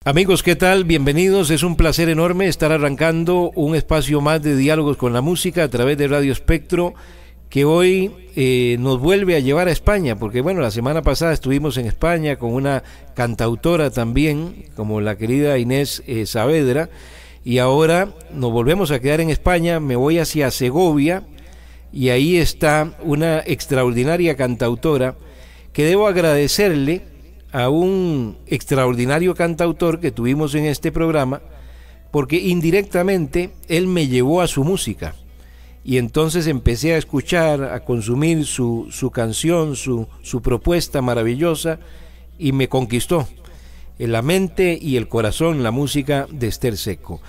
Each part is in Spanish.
Amigos, ¿qué tal? Bienvenidos. Es un placer enorme estar arrancando un espacio más de diálogos con la música a través de Radio Espectro, que hoy nos vuelve a llevar a España, porque bueno, la semana pasada estuvimos en España con una cantautora también, como la querida Inés Saavedra, y ahora nos volvemos a quedar en España. Me voy hacia Segovia y ahí está una extraordinaria cantautora que debo agradecerle a un extraordinario cantautor que tuvimos en este programa, porque indirectamente él me llevó a su música y entonces empecé a escuchar, a consumir su canción, su propuesta maravillosa, y me conquistó en la mente y el corazón la música de Esther Secco.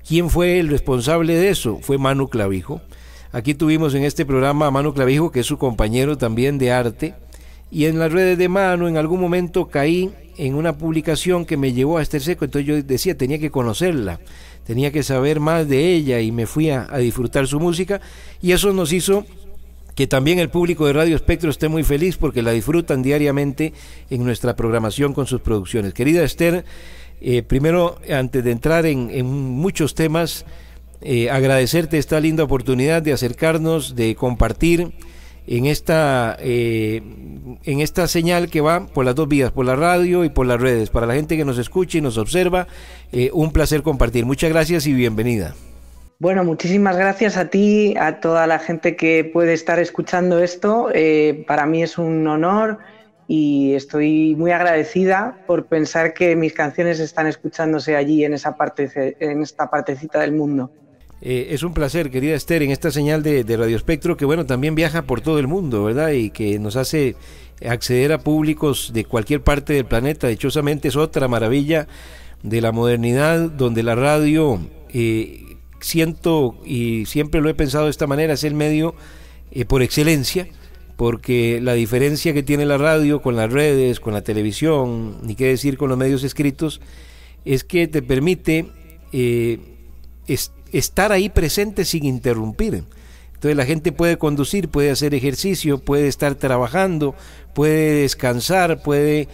¿Quién fue el responsable de eso? Fue Manu Clavijo. Aquí tuvimos en este programa a Manu Clavijo, que es su compañero también de arte, y en las redes de Manu en algún momento caí en una publicación que me llevó a Esther Secco. Entonces yo decía, tenía que conocerla, tenía que saber más de ella, y me fui a disfrutar su música, y eso nos hizo que también el público de Radio Espectro esté muy feliz porque la disfrutan diariamente en nuestra programación con sus producciones. Querida Esther, primero, antes de entrar en muchos temas, agradecerte esta linda oportunidad de acercarnos, de compartir en esta señal que va por las dos vías, por la radio y por las redes. Para la gente que nos escucha y nos observa, un placer compartir. Muchas gracias y bienvenida. Bueno, muchísimas gracias a ti, a toda la gente que puede estar escuchando esto. Para mí es un honor y estoy muy agradecida por pensar que mis canciones están escuchándose allí en esta partecita del mundo. Es un placer, querida Esther, en esta señal de Radio Espectro, que bueno, también viaja por todo el mundo, ¿verdad? Y que nos hace acceder a públicos de cualquier parte del planeta. Dichosamente es otra maravilla de la modernidad, donde la radio, siento y siempre lo he pensado de esta manera, es el medio por excelencia, porque la diferencia que tiene la radio con las redes, con la televisión, ni qué decir con los medios escritos, es que te permite estar ahí presente sin interrumpir. Entonces la gente puede conducir, puede hacer ejercicio, puede estar trabajando, puede descansar, puede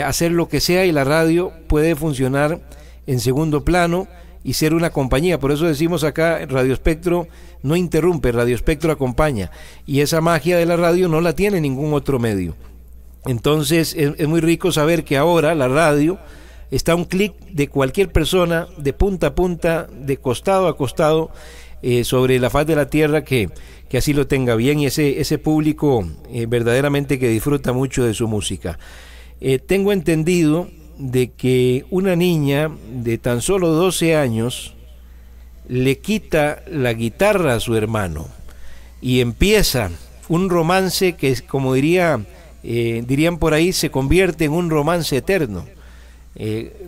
hacer lo que sea, y la radio puede funcionar en segundo plano y ser una compañía. Por eso decimos acá, Radio Espectro no interrumpe, Radio Espectro acompaña, y esa magia de la radio no la tiene ningún otro medio. Entonces es muy rico saber que ahora la radio está a un clic de cualquier persona, de punta a punta, de costado a costado, sobre la faz de la tierra, que así lo tenga bien, y ese público verdaderamente que disfruta mucho de su música. Tengo entendido de que una niña de tan solo 12 años le quita la guitarra a su hermano y empieza un romance que, como dirían por ahí, se convierte en un romance eterno.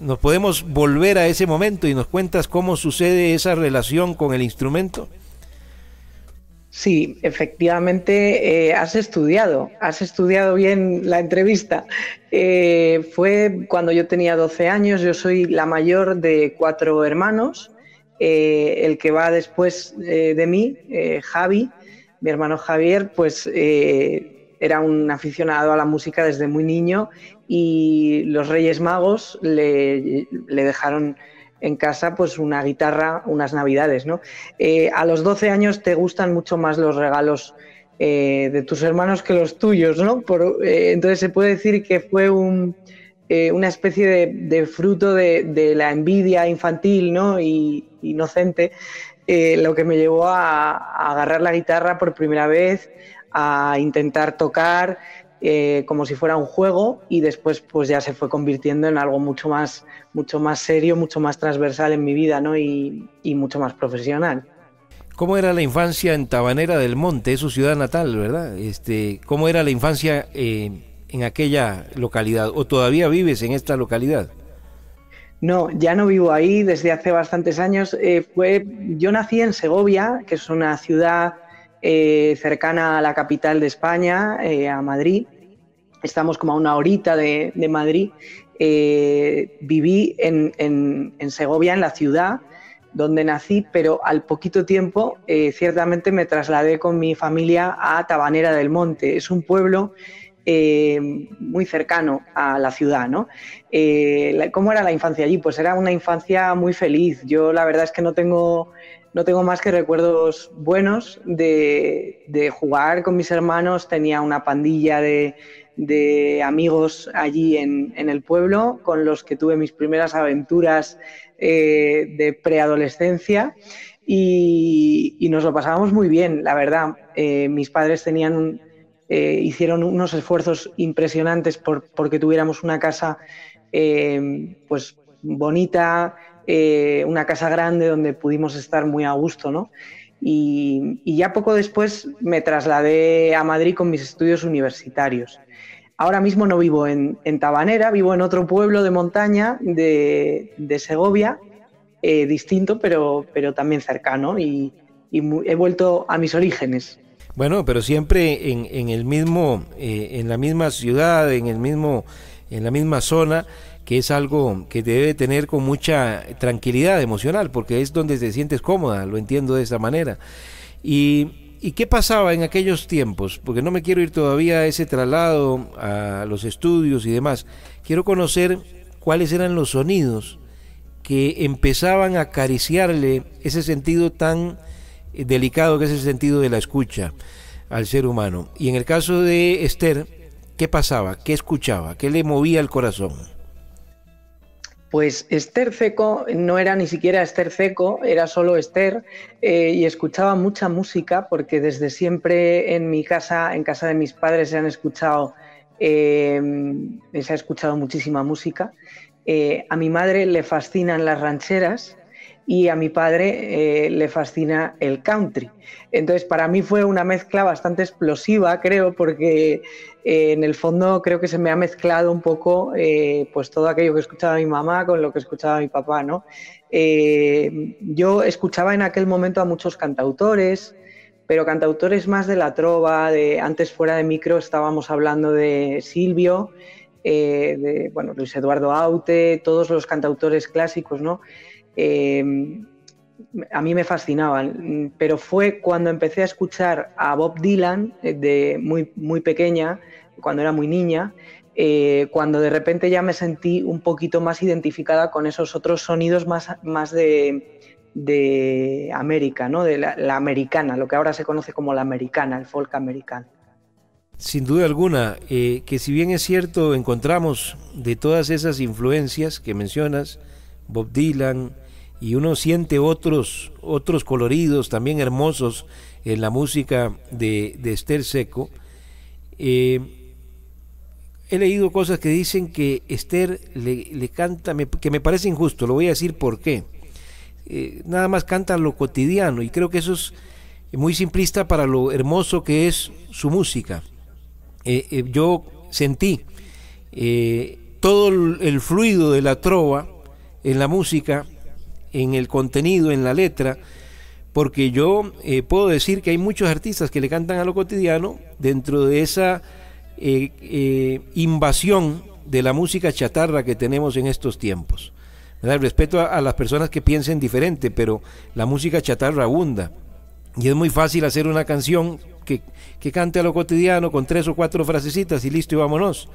¿Nos podemos volver a ese momento y nos cuentas cómo sucede esa relación con el instrumento? Sí, efectivamente, has estudiado bien la entrevista. Fue cuando yo tenía 12 años, yo soy la mayor de 4 hermanos, el que va después de mí, Javi, mi hermano Javier, pues era un aficionado a la música desde muy niño, y los Reyes Magos le dejaron en casa pues una guitarra, unas navidades, ¿no? A los 12 años te gustan mucho más los regalos de tus hermanos que los tuyos, ¿no? Entonces se puede decir que fue una especie de fruto de la envidia infantil, ¿no? Y inocente, lo que me llevó a agarrar la guitarra por primera vez, a intentar tocar como si fuera un juego, y después pues ya se fue convirtiendo en algo mucho más serio, mucho más transversal en mi vida, ¿no? Y mucho más profesional. ¿Cómo era la infancia en Tabanera del Monte? Es su ciudad natal, ¿verdad? ¿Cómo era la infancia en aquella localidad? ¿O todavía vives en esta localidad? No, ya no vivo ahí desde hace bastantes años. Yo nací en Segovia, que es una ciudad cercana a la capital de España, a Madrid. Estamos como a una horita de Madrid. Viví en Segovia, en la ciudad donde nací, pero al poquito tiempo ciertamente me trasladé con mi familia a Tabanera del Monte. Es un pueblo muy cercano a la ciudad, ¿no? ¿Cómo era la infancia allí? Pues era una infancia muy feliz. Yo la verdad es que no tengo más que recuerdos buenos de jugar con mis hermanos. Tenía una pandilla de amigos allí en el pueblo con los que tuve mis primeras aventuras de preadolescencia y nos lo pasábamos muy bien, la verdad. Mis padres hicieron unos esfuerzos impresionantes porque tuviéramos una casa pues bonita, una casa grande donde pudimos estar muy a gusto, ¿no? Y ya poco después me trasladé a Madrid con mis estudios universitarios. Ahora mismo no vivo en Tabanera, vivo en otro pueblo de montaña de Segovia, distinto pero también cercano, y he vuelto a mis orígenes. Bueno, pero siempre en el mismo, en la misma ciudad, en la misma zona, que es algo que debe tener con mucha tranquilidad emocional, porque es donde te sientes cómoda, lo entiendo de esa manera. ¿Y qué pasaba en aquellos tiempos? Porque no me quiero ir todavía a ese traslado, a los estudios y demás. Quiero conocer cuáles eran los sonidos que empezaban a acariciarle ese sentido tan delicado que es el sentido de la escucha al ser humano. Y en el caso de Esther, ¿qué pasaba? ¿Qué escuchaba? ¿Qué le movía el corazón? Pues Esther Ceco no era ni siquiera Esther Ceco, era solo Esther, y escuchaba mucha música porque desde siempre en mi casa, en casa de mis padres, se ha escuchado muchísima música. A mi madre le fascinan las rancheras y a mi padre le fascina el country. Entonces, para mí fue una mezcla bastante explosiva, creo, porque en el fondo creo que se me ha mezclado un poco pues todo aquello que escuchaba mi mamá con lo que escuchaba mi papá, ¿no? Yo escuchaba en aquel momento a muchos cantautores, pero cantautores más de la trova. Antes, fuera de micro, estábamos hablando de Silvio, Luis Eduardo Aute, todos los cantautores clásicos, ¿no? A mí me fascinaban, pero fue cuando empecé a escuchar a Bob Dylan de muy pequeña, cuando era muy niña, cuando de repente ya me sentí un poquito más identificada con esos otros sonidos más de América, ¿no? De la americana, lo que ahora se conoce como la americana, el folk americano. Sin duda alguna, que si bien es cierto, encontramos de todas esas influencias que mencionas, Bob Dylan, y uno siente otros coloridos también hermosos en la música de Esther Ceco. He leído cosas que dicen que Esther le canta, que me parece injusto, lo voy a decir por qué. Nada más canta lo cotidiano, y creo que eso es muy simplista para lo hermoso que es su música. Yo sentí todo el fluido de la trova en la música, en el contenido, en la letra, porque yo puedo decir que hay muchos artistas que le cantan a lo cotidiano dentro de esa invasión de la música chatarra que tenemos en estos tiempos. ¿Verdad? Respeto a las personas que piensen diferente, pero la música chatarra abunda y es muy fácil hacer una canción que cante a lo cotidiano con 3 o 4 frasecitas y listo y vámonos,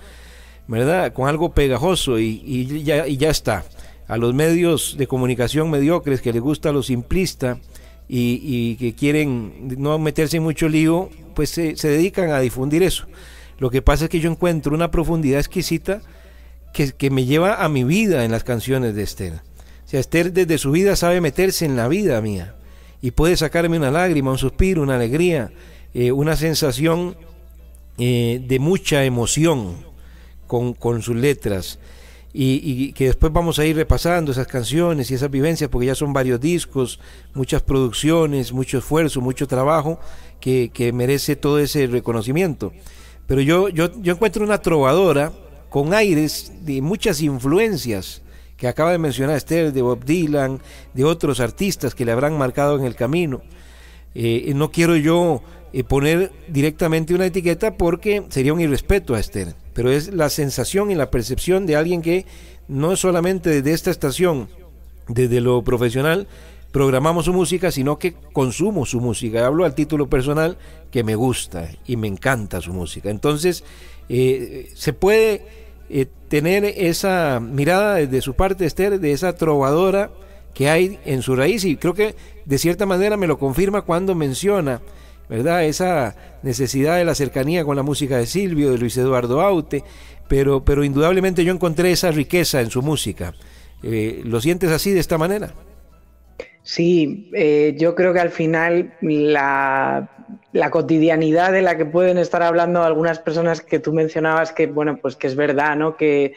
¿verdad? Con algo pegajoso y ya está. A los medios de comunicación mediocres que les gusta lo simplista y que quieren no meterse en mucho lío, pues se dedican a difundir eso. Lo que pasa es que yo encuentro una profundidad exquisita que me lleva a mi vida en las canciones de Esther. O sea, Esther desde su vida sabe meterse en la vida mía y puede sacarme una lágrima, un suspiro, una alegría, una sensación de mucha emoción con sus letras. Y que después vamos a ir repasando esas canciones y esas vivencias, porque ya son varios discos, muchas producciones, mucho esfuerzo, mucho trabajo que merece todo ese reconocimiento. Pero yo encuentro una trovadora con aires de muchas influencias que acaba de mencionar Esther, de Bob Dylan, de otros artistas que le habrán marcado en el camino. No quiero yo poner directamente una etiqueta porque sería un irrespeto a Esther, pero es la sensación y la percepción de alguien que no solamente desde esta estación, desde lo profesional, programamos su música, sino que consumo su música. Hablo al título personal, que me gusta y me encanta su música. Entonces, se puede tener esa mirada desde su parte, Esther, de esa trovadora que hay en su raíz, y creo que de cierta manera me lo confirma cuando menciona, ¿verdad?, esa necesidad de la cercanía con la música de Silvio, de Luis Eduardo Aute, pero indudablemente yo encontré esa riqueza en su música. ¿Lo sientes así, de esta manera? Sí, yo creo que al final la cotidianidad de la que pueden estar hablando algunas personas que tú mencionabas, que bueno, pues que es verdad, ¿no? Que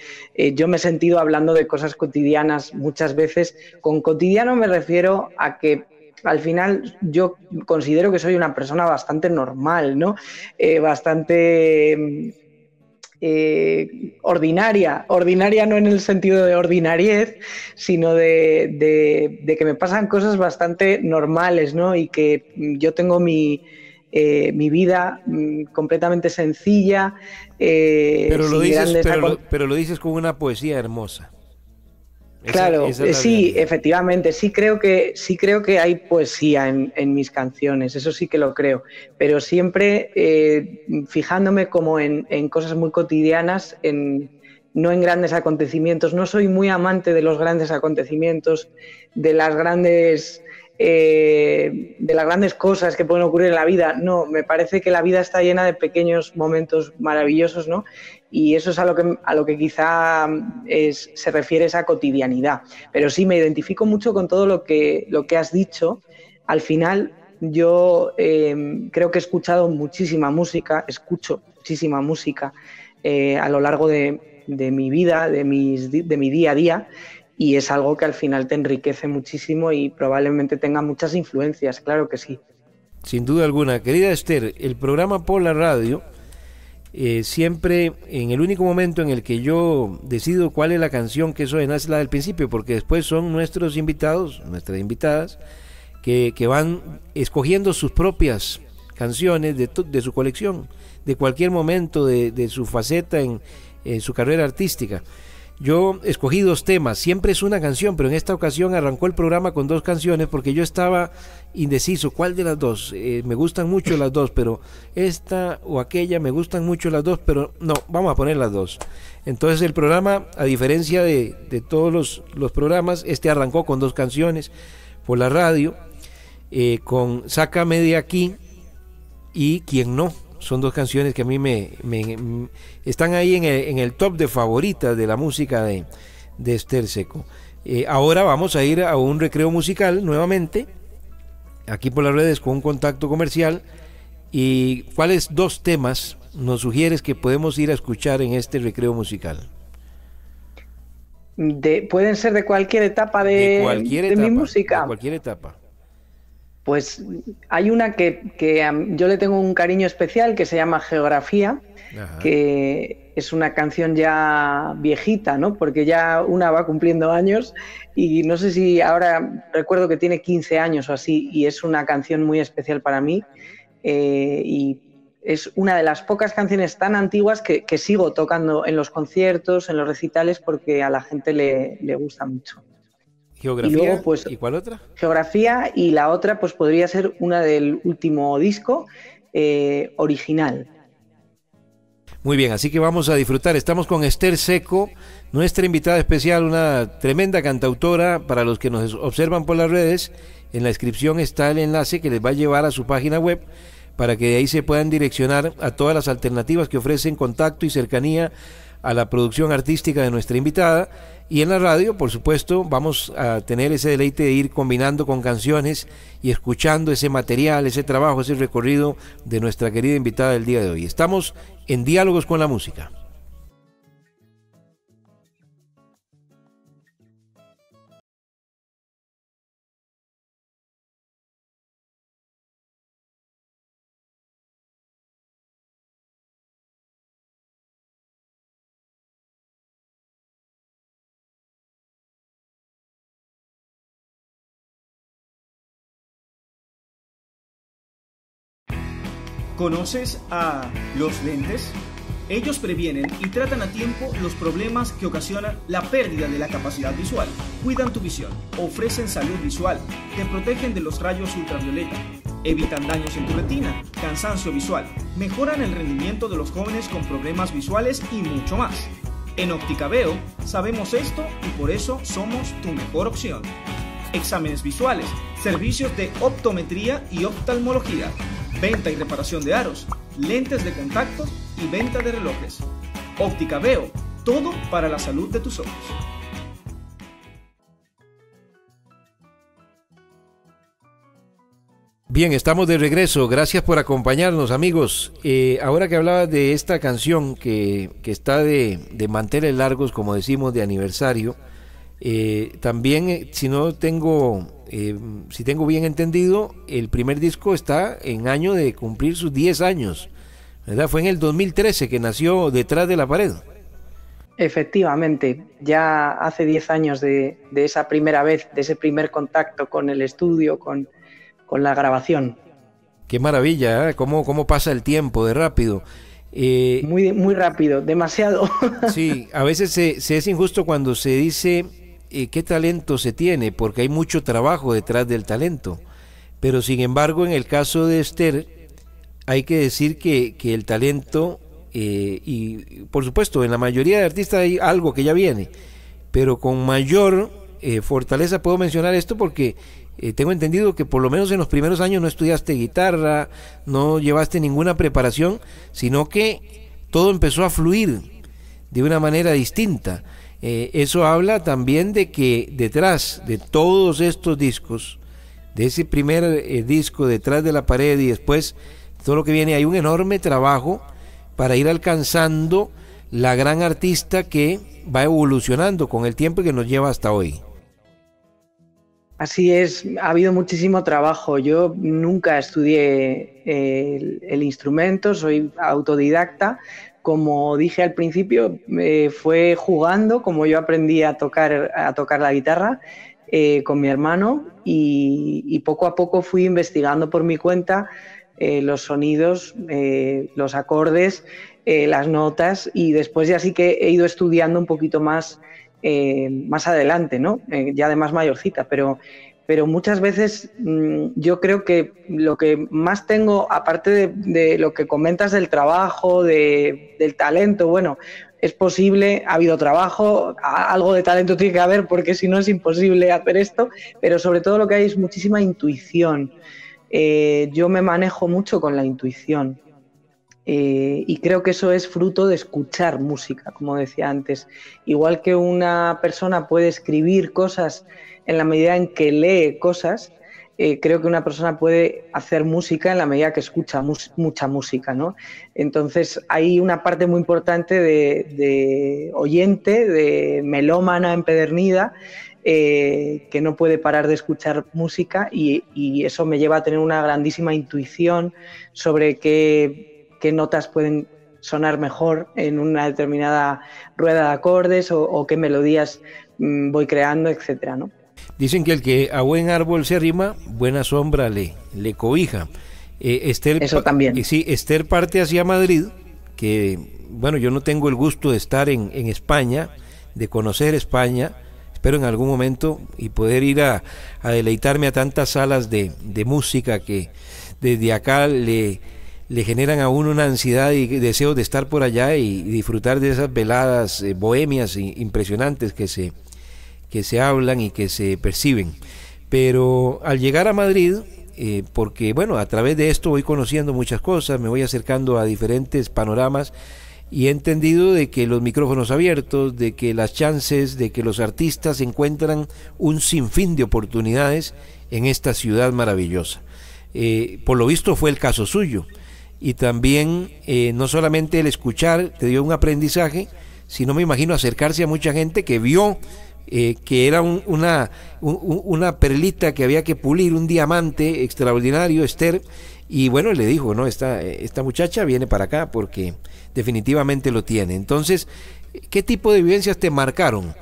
yo me he sentido hablando de cosas cotidianas muchas veces. Con cotidiano me refiero a que al final yo considero que soy una persona bastante normal, ¿no? Bastante ordinaria no en el sentido de ordinariez, sino de que me pasan cosas bastante normales, ¿no? Y que yo tengo mi vida completamente sencilla, sin grandes... Pero lo dices con una poesía hermosa. Claro, esa es la sí, realidad. efectivamente, sí creo que hay poesía en mis canciones, eso sí que lo creo, pero siempre fijándome como en cosas muy cotidianas, no en grandes acontecimientos. No soy muy amante de los grandes acontecimientos, de las grandes cosas que pueden ocurrir en la vida. No, me parece que la vida está llena de pequeños momentos maravillosos, ¿no? Y eso es a lo que quizá se refiere esa cotidianidad. Pero sí, me identifico mucho con todo lo que has dicho. Al final, yo creo que he escuchado muchísima música, escucho muchísima música a lo largo de mi vida, de mi día a día, y es algo que al final te enriquece muchísimo y probablemente tenga muchas influencias, claro que sí. Sin duda alguna. Querida Esther, el programa por la radio, siempre en el único momento en el que yo decido cuál es la canción que suena es la del principio, porque después son nuestros invitados, nuestras invitadas, que van escogiendo sus propias canciones de su colección, de cualquier momento de su faceta en su carrera artística. Yo escogí 2 temas, siempre es una canción, pero en esta ocasión arrancó el programa con 2 canciones porque yo estaba indeciso, ¿cuál de las 2? Me gustan mucho las 2, pero esta o aquella, me gustan mucho las 2, pero no, vamos a poner las 2. Entonces el programa, a diferencia de todos los programas, este arrancó con 2 canciones por la radio, con Sácame de aquí y Quién no. Son 2 canciones que a mí me están ahí en el top de favoritas de la música de Esther Seco. Ahora vamos a ir a un recreo musical nuevamente, aquí por las redes, con un contacto comercial. ¿Y cuáles 2 temas nos sugieres que podemos ir a escuchar en este recreo musical? Pueden ser de cualquier etapa de mi música. De cualquier etapa. Pues hay una que yo le tengo un cariño especial, que se llama Geografía. Ajá. Que es una canción ya viejita, ¿no? Porque ya una va cumpliendo años y no sé si ahora, recuerdo que tiene 15 años o así, y es una canción muy especial para mí, y es una de las pocas canciones tan antiguas que sigo tocando en los conciertos, en los recitales, porque a la gente le gusta mucho. Geografía, y luego, pues, ¿y cuál otra? Geografía, y la otra pues podría ser una del último disco, Original. Muy bien, así que vamos a disfrutar. Estamos con Esther Seco, nuestra invitada especial, una tremenda cantautora. Para los que nos observan por las redes, en la descripción está el enlace que les va a llevar a su página web, para que de ahí se puedan direccionar a todas las alternativas que ofrecen contacto y cercanía a la producción artística de nuestra invitada. Y en la radio, por supuesto, vamos a tener ese deleite de ir combinando con canciones y escuchando ese material, ese trabajo, ese recorrido de nuestra querida invitada del día de hoy. Estamos en Diálogos con la Música. ¿Conoces a Los Lentes? Ellos previenen y tratan a tiempo los problemas que ocasionan la pérdida de la capacidad visual. Cuidan tu visión, ofrecen salud visual, te protegen de los rayos ultravioleta, evitan daños en tu retina, cansancio visual, mejoran el rendimiento de los jóvenes con problemas visuales y mucho más. En Óptica Veo sabemos esto y por eso somos tu mejor opción. Exámenes visuales, servicios de optometría y oftalmología, venta y reparación de aros, lentes de contacto y venta de relojes. Óptica Veo, todo para la salud de tus ojos. Bien, estamos de regreso. Gracias por acompañarnos, amigos. Ahora que hablabas de esta canción que está de manteles largos, como decimos, de aniversario, también, si tengo bien entendido, el primer disco está en año de cumplir sus 10 años, ¿verdad? Fue en el 2013 que nació Detrás de la Pared. Efectivamente, ya hace 10 años de esa primera vez, de ese primer contacto con el estudio, con la grabación. Qué maravilla, ¿eh? ¿Cómo pasa el tiempo de rápido? Muy, muy rápido, demasiado. Sí, a veces se es injusto cuando se dice qué talento se tiene, porque hay mucho trabajo detrás del talento. Pero sin embargo, en el caso de Esther, hay que decir que el talento, y por supuesto, en la mayoría de artistas hay algo que ya viene, pero con mayor fortaleza puedo mencionar esto porque tengo entendido que por lo menos en los primeros años no estudiaste guitarra, no llevaste ninguna preparación, sino que todo empezó a fluir de una manera distinta. Eso habla también de que detrás de todos estos discos, de ese primer disco Detrás de la Pared y después todo lo que viene, hay un enorme trabajo para ir alcanzando la gran artista que va evolucionando con el tiempo y que nos lleva hasta hoy. Así es, ha habido muchísimo trabajo. Yo nunca estudié el instrumento, soy autodidacta. Como dije al principio, fue jugando como yo aprendí a tocar la guitarra con mi hermano y poco a poco fui investigando por mi cuenta los sonidos, los acordes, las notas y después ya sí que he ido estudiando un poquito más adelante, ¿no? Ya de más mayorcita, pero muchas veces yo creo que lo que más tengo, aparte de lo que comentas del trabajo, del talento, bueno, es posible, ha habido trabajo, algo de talento tiene que haber porque si no es imposible hacer esto, pero sobre todo lo que hay es muchísima intuición. Yo me manejo mucho con la intuición. Y creo que eso es fruto de escuchar música, como decía antes. Igual que una persona puede escribir cosas en la medida en que lee cosas, creo que una persona puede hacer música en la medida que escucha mucha música, ¿no? Entonces hay una parte muy importante de oyente, de melómana empedernida, que no puede parar de escuchar música y eso me lleva a tener una grandísima intuición sobre qué notas pueden sonar mejor en una determinada rueda de acordes o qué melodías voy creando, etcétera, ¿no? Dicen que el que a buen árbol se arrima, buena sombra le cobija. Esther, eso también. Sí, Esther parte hacia Madrid, que bueno, yo no tengo el gusto de estar en España, de conocer España, espero en algún momento y poder ir a deleitarme a tantas salas de música que desde acá le generan a uno una ansiedad y deseos de estar por allá y disfrutar de esas veladas bohemias impresionantes que se hablan y que se perciben. Pero al llegar a Madrid, porque bueno, a través de esto voy conociendo muchas cosas, me voy acercando a diferentes panoramas y he entendido de que los micrófonos abiertos, de que las chances, de que los artistas encuentran un sinfín de oportunidades en esta ciudad maravillosa. Por lo visto fue el caso suyo. Y también no solamente el escuchar te dio un aprendizaje, sino me imagino acercarse a mucha gente que vio que era una perlita que había que pulir, un diamante extraordinario, Esther, y bueno, le dijo, no, esta muchacha viene para acá porque definitivamente lo tiene. Entonces, ¿qué tipo de vivencias te marcaron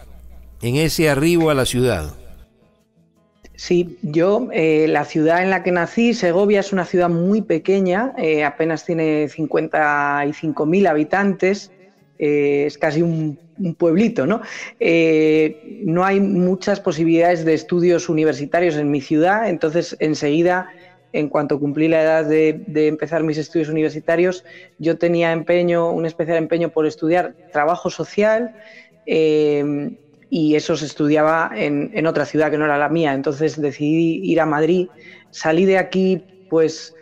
en ese arribo a la ciudad? Sí, yo, la ciudad en la que nací, Segovia, es una ciudad muy pequeña, apenas tiene 55.000 habitantes, es casi un pueblito, ¿no? No hay muchas posibilidades de estudios universitarios en mi ciudad, entonces enseguida, en cuanto cumplí la edad de empezar mis estudios universitarios, yo tenía un especial empeño por estudiar trabajo social, y eso se estudiaba en otra ciudad que no era la mía. Entonces decidí ir a Madrid. Salí de aquí pues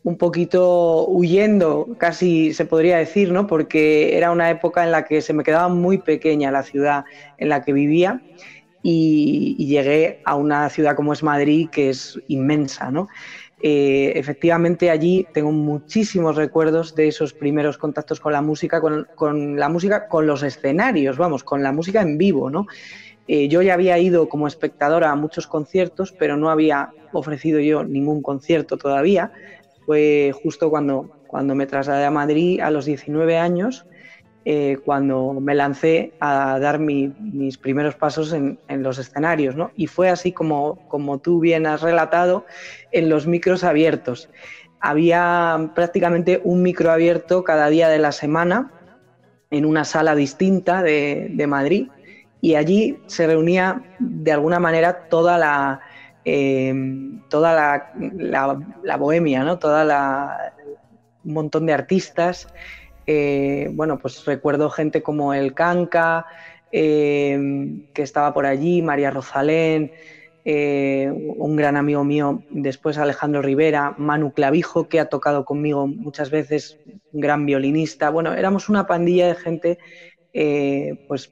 un poquito huyendo, casi se podría decir, ¿no? Porque era una época en la que se me quedaba muy pequeña la ciudad en la que vivía y llegué a una ciudad como es Madrid, que es inmensa, ¿no? Efectivamente allí tengo muchísimos recuerdos de esos primeros contactos con la música, con la música, con los escenarios, vamos, con la música en vivo, ¿no? Yo ya había ido como espectadora a muchos conciertos, pero no había ofrecido yo ningún concierto todavía. Fue justo cuando me trasladé a Madrid a los 19 años, cuando me lancé a dar mis primeros pasos en los escenarios, ¿no? Y fue así como tú bien has relatado, en los micros abiertos. Había prácticamente un micro abierto cada día de la semana en una sala distinta de Madrid, y allí se reunía de alguna manera toda la bohemia, ¿no? Un montón de artistas. Bueno, pues recuerdo gente como El Canca, que estaba por allí, María Rosalén, un gran amigo mío, después Alejandro Rivera, Manu Clavijo, que ha tocado conmigo muchas veces, un gran violinista. Bueno, éramos una pandilla de gente pues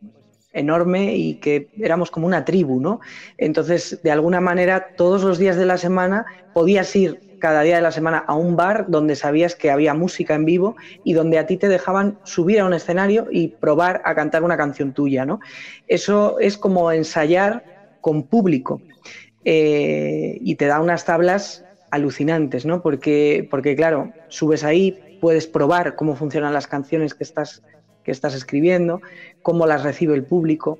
enorme, y que éramos como una tribu, ¿no? Entonces, de alguna manera, todos los días de la semana podías ir cada día de la semana a un bar donde sabías que había música en vivo y donde a ti te dejaban subir a un escenario y probar a cantar una canción tuya, ¿no? Eso es como ensayar con público, y te da unas tablas alucinantes, ¿no? Porque claro, subes ahí, puedes probar cómo funcionan las canciones que estás escribiendo, cómo las recibe el público,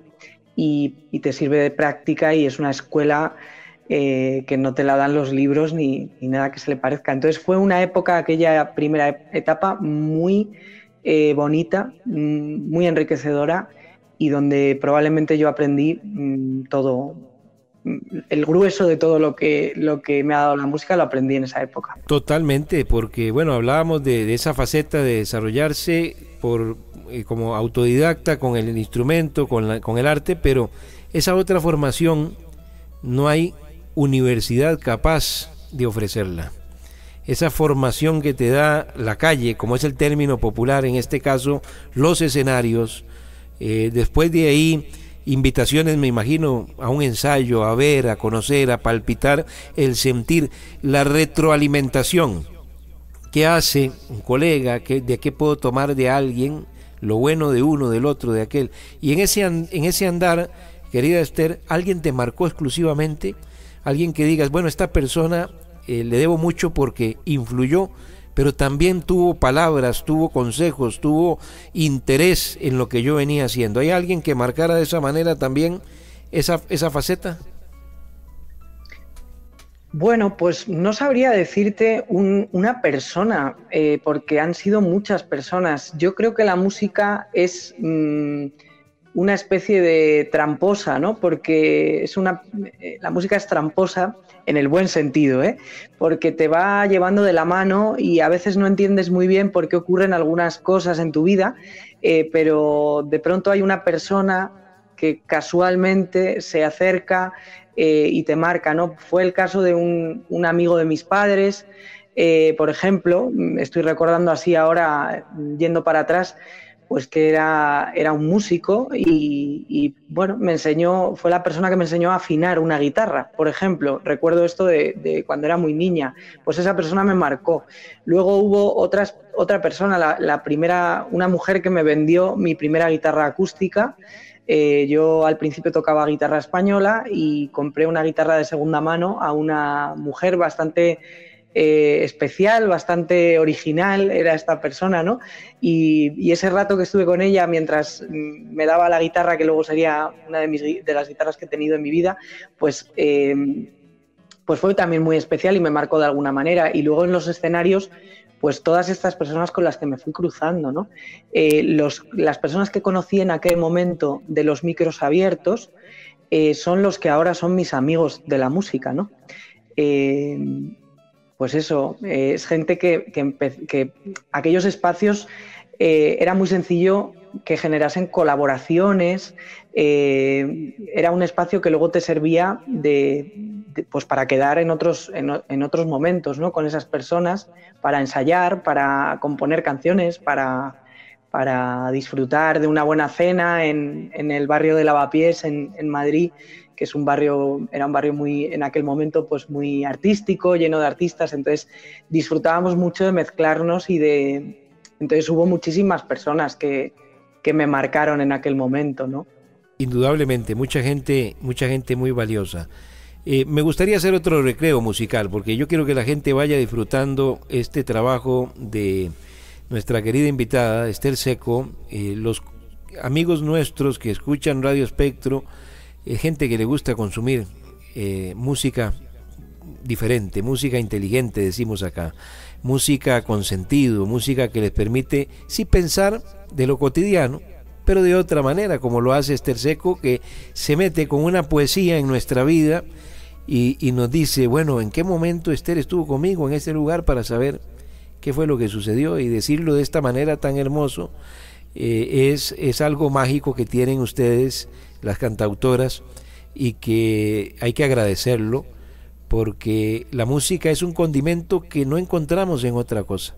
y te sirve de práctica, y es una escuela que no te la dan los libros ni nada que se le parezca. Entonces fue una época, aquella primera etapa, muy bonita, muy enriquecedora, y donde probablemente yo aprendí todo, el grueso de todo lo que me ha dado la música, lo aprendí en esa época. Totalmente, porque bueno, hablábamos de esa faceta de desarrollarse como autodidacta con el instrumento, con el arte, pero esa otra formación no hay universidad capaz de ofrecerla. Esa formación que te da la calle, como es el término popular en este caso, los escenarios, después de ahí invitaciones, me imagino, a un ensayo, a ver, a conocer, a palpitar, el sentir, la retroalimentación. ¿Qué hace un colega? ¿De qué puedo tomar de alguien? Lo bueno de uno, del otro, de aquel. Y en ese andar, querida Esther, ¿alguien te marcó exclusivamente? Alguien que digas, bueno, esta persona le debo mucho porque influyó, pero también tuvo palabras, tuvo consejos, tuvo interés en lo que yo venía haciendo. ¿Hay alguien que marcara de esa manera también esa faceta? Bueno, pues no sabría decirte una persona, porque han sido muchas personas. Yo creo que la música es una especie de tramposa, ¿no? Porque la música es tramposa en el buen sentido, porque te va llevando de la mano y a veces no entiendes muy bien por qué ocurren algunas cosas en tu vida, pero de pronto hay una persona que casualmente se acerca y te marca, ¿no? Fue el caso de un amigo de mis padres, por ejemplo. Estoy recordando así ahora, yendo para atrás, pues que era un músico y bueno, fue la persona que me enseñó a afinar una guitarra, por ejemplo. Recuerdo esto de cuando era muy niña, pues esa persona me marcó. Luego hubo otra persona, una mujer que me vendió mi primera guitarra acústica. Yo al principio tocaba guitarra española y compré una guitarra de segunda mano a una mujer bastante especial, bastante original, era esta persona, ¿no? Y ese rato que estuve con ella mientras me daba la guitarra, que luego sería una de las guitarras que he tenido en mi vida, pues pues fue también muy especial y me marcó de alguna manera. Y luego en los escenarios, pues todas estas personas con las que me fui cruzando, ¿no? Las personas que conocí en aquel momento de los micros abiertos son los que ahora son mis amigos de la música, ¿no? Pues eso, es gente que aquellos espacios era muy sencillo que generasen colaboraciones, era un espacio que luego te servía pues para quedar en otros momentos, ¿no? Con esas personas, para ensayar, para componer canciones, para disfrutar de una buena cena en el barrio de Lavapiés en Madrid, que era un barrio muy, en aquel momento, pues muy artístico, lleno de artistas. Entonces disfrutábamos mucho de mezclarnos entonces hubo muchísimas personas que me marcaron en aquel momento, ¿no? Indudablemente, mucha gente muy valiosa. Me gustaría hacer otro recreo musical, porque yo quiero que la gente vaya disfrutando este trabajo de nuestra querida invitada, Esther Secco, los amigos nuestros que escuchan Radio Espectro, gente que le gusta consumir música diferente, música inteligente, decimos acá, música con sentido, música que les permite sí pensar de lo cotidiano, pero de otra manera, como lo hace Esther Secco, que se mete con una poesía en nuestra vida y nos dice, bueno, ¿en qué momento Esther estuvo conmigo en este lugar para saber qué fue lo que sucedió? Y decirlo de esta manera tan hermoso, es algo mágico que tienen ustedes, las cantautoras, y que hay que agradecerlo, porque la música es un condimento que no encontramos en otra cosa.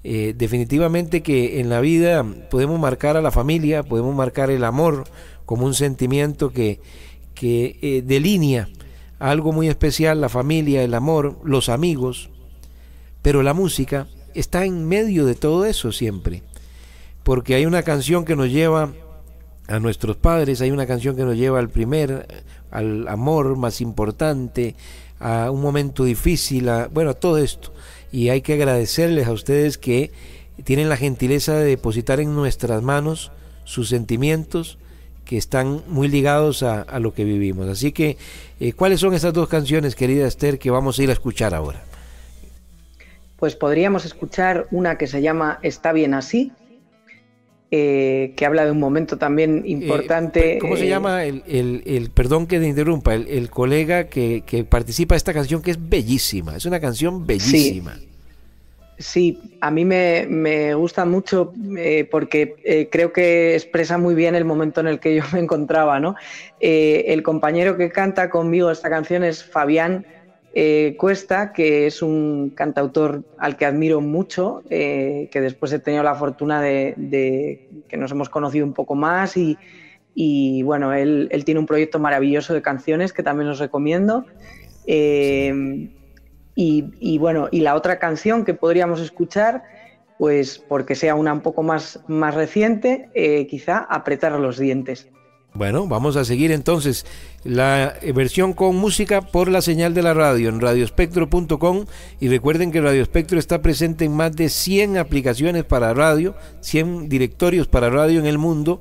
Definitivamente que en la vida podemos marcar a la familia, podemos marcar el amor como un sentimiento que delinea algo muy especial, la familia, el amor, los amigos, pero la música está en medio de todo eso siempre, porque hay una canción que nos lleva a nuestros padres, hay una canción que nos lleva al amor más importante, a un momento difícil, a todo esto. Y hay que agradecerles a ustedes que tienen la gentileza de depositar en nuestras manos sus sentimientos que están muy ligados a lo que vivimos. Así que, ¿cuáles son estas dos canciones, querida Esther, que vamos a ir a escuchar ahora? Pues podríamos escuchar una que se llama Está bien así, que habla de un momento también importante. ¿Cómo se llama perdón que te interrumpa, el colega que participa de esta canción, que es bellísima, es una canción bellísima? Sí, a mí me gusta mucho porque creo que expresa muy bien el momento en el que yo me encontraba, ¿no? El compañero que canta conmigo esta canción es Fabián Cuesta, que es un cantautor al que admiro mucho, que después he tenido la fortuna de que nos hemos conocido un poco más y bueno, él tiene un proyecto maravilloso de canciones que también os recomiendo. Y bueno, y la otra canción que podríamos escuchar, pues porque sea una un poco más reciente, quizá Apretar los dientes. Bueno, vamos a seguir entonces la versión con música por la señal de la radio en radioespectro.com, y recuerden que Radio Espectro está presente en más de 100 aplicaciones para radio, 100 directorios para radio en el mundo,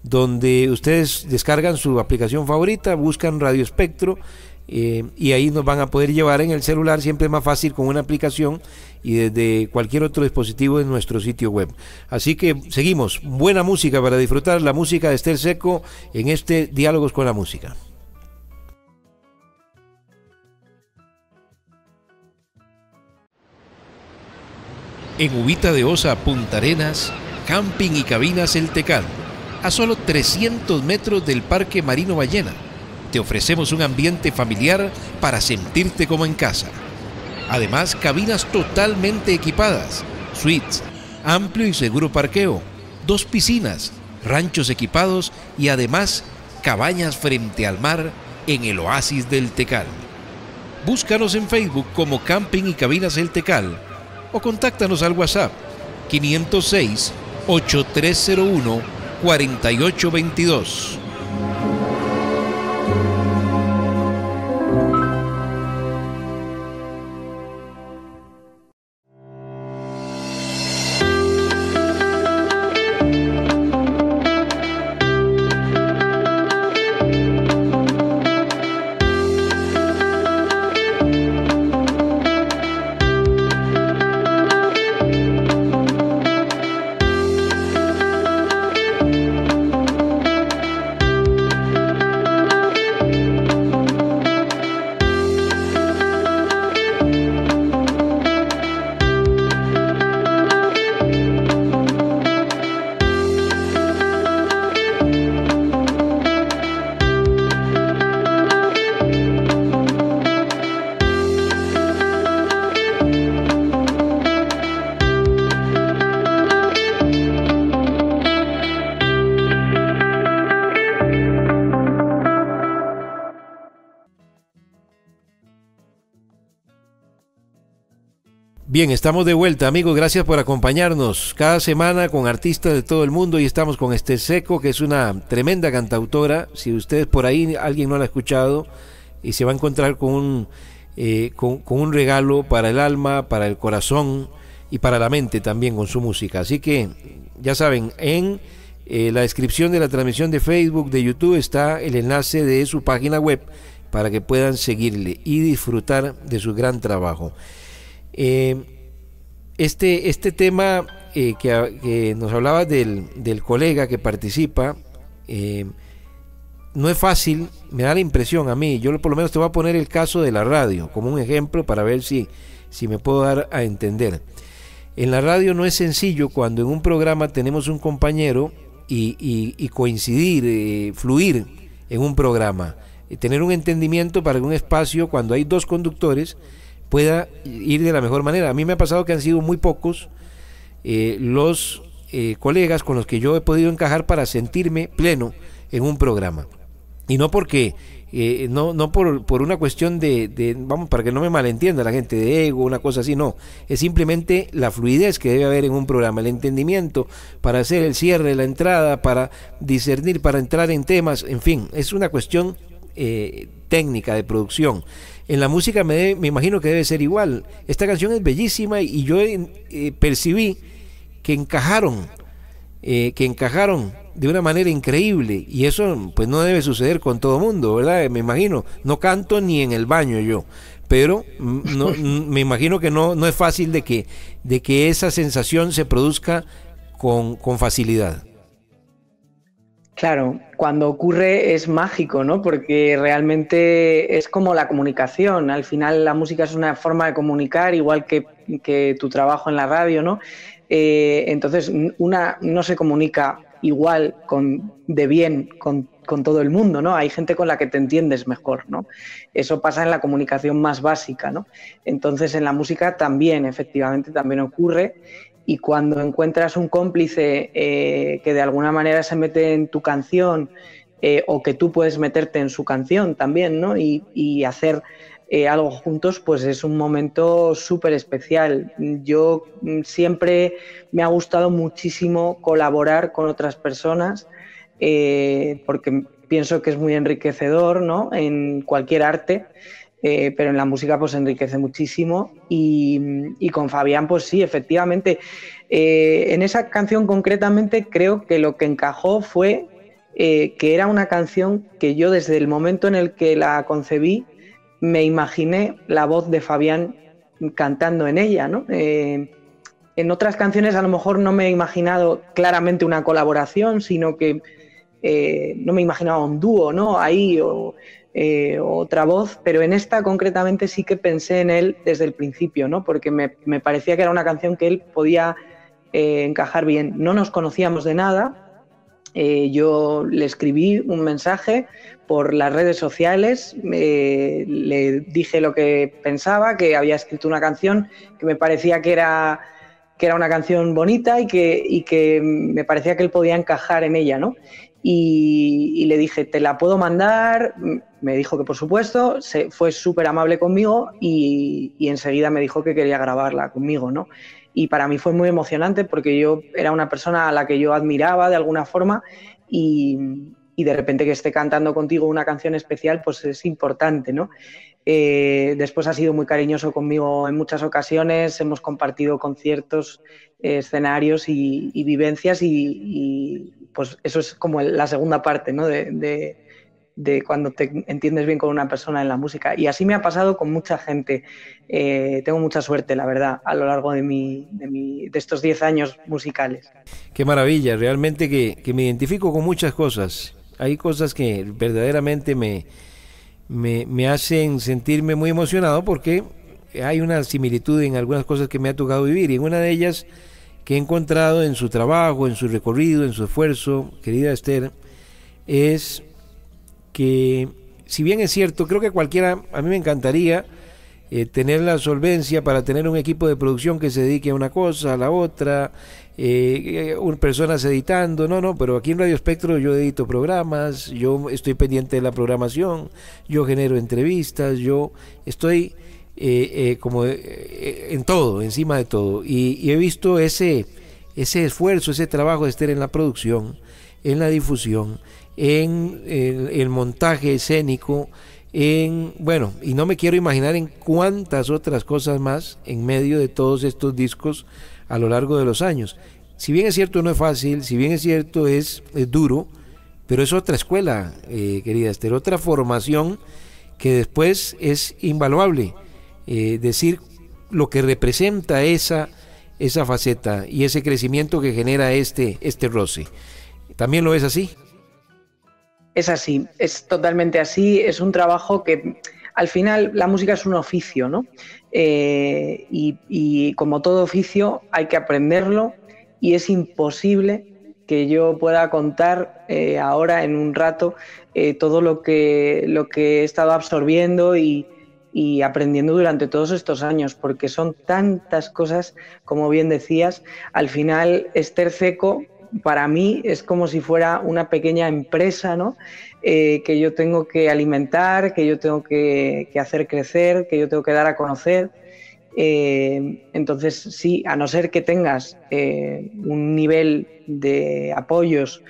donde ustedes descargan su aplicación favorita, buscan Radio Espectro, y ahí nos van a poder llevar en el celular. Siempre es más fácil con una aplicación y desde cualquier otro dispositivo en nuestro sitio web. Así que seguimos, buena música para disfrutar, la música de Esther Secco en este Diálogos con la Música. En Uvita de Osa, Punta Arenas, Camping y Cabinas El Tecal, a solo 300 metros del Parque Marino Ballena. Te ofrecemos un ambiente familiar para sentirte como en casa. Además, cabinas totalmente equipadas, suites, amplio y seguro parqueo, 2 piscinas, ranchos equipados y además cabañas frente al mar en el oasis del Tecal. Búscanos en Facebook como Camping y Cabinas El Tecal o contáctanos al WhatsApp 506-8301-4822. Bien, estamos de vuelta, amigos, gracias por acompañarnos cada semana con artistas de todo el mundo y estamos con Esther Seco, que es una tremenda cantautora. Si ustedes por ahí, alguien no la ha escuchado, y se va a encontrar con un regalo para el alma, para el corazón y para la mente también con su música. Así que, ya saben, en la descripción de la transmisión de Facebook, de YouTube, está el enlace de su página web para que puedan seguirle y disfrutar de su gran trabajo. Este tema que nos hablaba del colega que participa, no es fácil, me da la impresión a mí. Yo por lo menos te voy a poner el caso de la radio como un ejemplo para ver si me puedo dar a entender. En la radio no es sencillo cuando en un programa tenemos un compañero y coincidir, fluir en un programa, tener un entendimiento para que un espacio, cuando hay dos conductores, pueda ir de la mejor manera. A mí me ha pasado que han sido muy pocos los colegas con los que yo he podido encajar para sentirme pleno en un programa. Y no porque, no por una cuestión vamos, para que no me malentienda la gente, de ego, una cosa así, no. Es simplemente la fluidez que debe haber en un programa, el entendimiento para hacer el cierre, la entrada, para discernir, para entrar en temas, en fin, es una cuestión técnica de producción. En la música me imagino que debe ser igual. Esta canción es bellísima y yo percibí que encajaron de una manera increíble, y eso pues no debe suceder con todo mundo, ¿verdad? Me imagino, no canto ni en el baño yo, pero no, me imagino que no es fácil de que esa sensación se produzca con facilidad. Claro, cuando ocurre es mágico, ¿no? Porque realmente es como la comunicación. Al final la música es una forma de comunicar, igual que tu trabajo en la radio, ¿no? Entonces una no se comunica igual de bien con todo el mundo, ¿no? Hay gente con la que te entiendes mejor, ¿no? Eso pasa en la comunicación más básica, ¿no? Entonces en la música también, efectivamente, también ocurre. Y cuando encuentras un cómplice que de alguna manera se mete en tu canción o que tú puedes meterte en su canción también, ¿no? Y hacer algo juntos, pues es un momento súper especial. Yo siempre me ha gustado muchísimo colaborar con otras personas porque pienso que es muy enriquecedor, ¿no? En cualquier arte. Pero en la música pues enriquece muchísimo y con Fabián pues sí, efectivamente. En esa canción concretamente creo que lo que encajó fue que era una canción que yo desde el momento en el que la concebí me imaginé la voz de Fabián cantando en ella, ¿no? En otras canciones a lo mejor no me he imaginado claramente una colaboración, sino que no me imaginaba un dúo, ¿no? Ahí otra voz, pero en esta concretamente sí que pensé en él desde el principio, ¿no? Porque me parecía que era una canción que él podía encajar bien. No nos conocíamos de nada, yo le escribí un mensaje por las redes sociales, le dije lo que pensaba, que había escrito una canción que me parecía que era una canción bonita y que me parecía que él podía encajar en ella, ¿no? Y le dije, ¿te la puedo mandar? Me dijo que por supuesto, fue súper amable conmigo y enseguida me dijo que quería grabarla conmigo, ¿no? Y para mí fue muy emocionante porque yo era una persona a la que yo admiraba de alguna forma y de repente que esté cantando contigo una canción especial, pues es importante, ¿no? Después ha sido muy cariñoso conmigo en muchas ocasiones, hemos compartido conciertos, escenarios y vivencias y pues eso es como la segunda parte, ¿no? de cuando te entiendes bien con una persona en la música. Y así me ha pasado con mucha gente. Tengo mucha suerte, la verdad, a lo largo de estos 10 años musicales. Qué maravilla, realmente que me identifico con muchas cosas. Hay cosas que verdaderamente me hacen sentirme muy emocionado porque hay una similitud en algunas cosas que me ha tocado vivir, y en una de ellas que he encontrado en su trabajo, en su recorrido, en su esfuerzo, querida Esther, es que, si bien es cierto, creo que a mí me encantaría tener la solvencia para tener un equipo de producción que se dedique a una cosa, a la otra, personas editando, pero aquí en Radio Espectro yo edito programas, yo estoy pendiente de la programación, yo genero entrevistas, yo estoy en todo, encima de todo. Y he visto ese esfuerzo, ese trabajo de Esther en la producción, en la difusión, en el montaje escénico, bueno, y no me quiero imaginar en cuántas otras cosas más en medio de todos estos discos a lo largo de los años. Si bien es cierto no es fácil, si bien es cierto es duro, pero es otra escuela, querida Esther, otra formación que después es invaluable, decir lo que representa esa faceta y ese crecimiento que genera este roce. ¿También lo ves así? Es así, es totalmente así. Es un trabajo que al final la música es un oficio, ¿no? Y como todo oficio hay que aprenderlo y es imposible que yo pueda contar ahora en un rato todo lo que he estado absorbiendo y aprendiendo durante todos estos años, porque son tantas cosas, como bien decías. Al final Esther Ceco para mí es como si fuera una pequeña empresa, ¿no? Que yo tengo que alimentar, que yo tengo que hacer crecer, que yo tengo que dar a conocer. Entonces, sí, a no ser que tengas un nivel de apoyos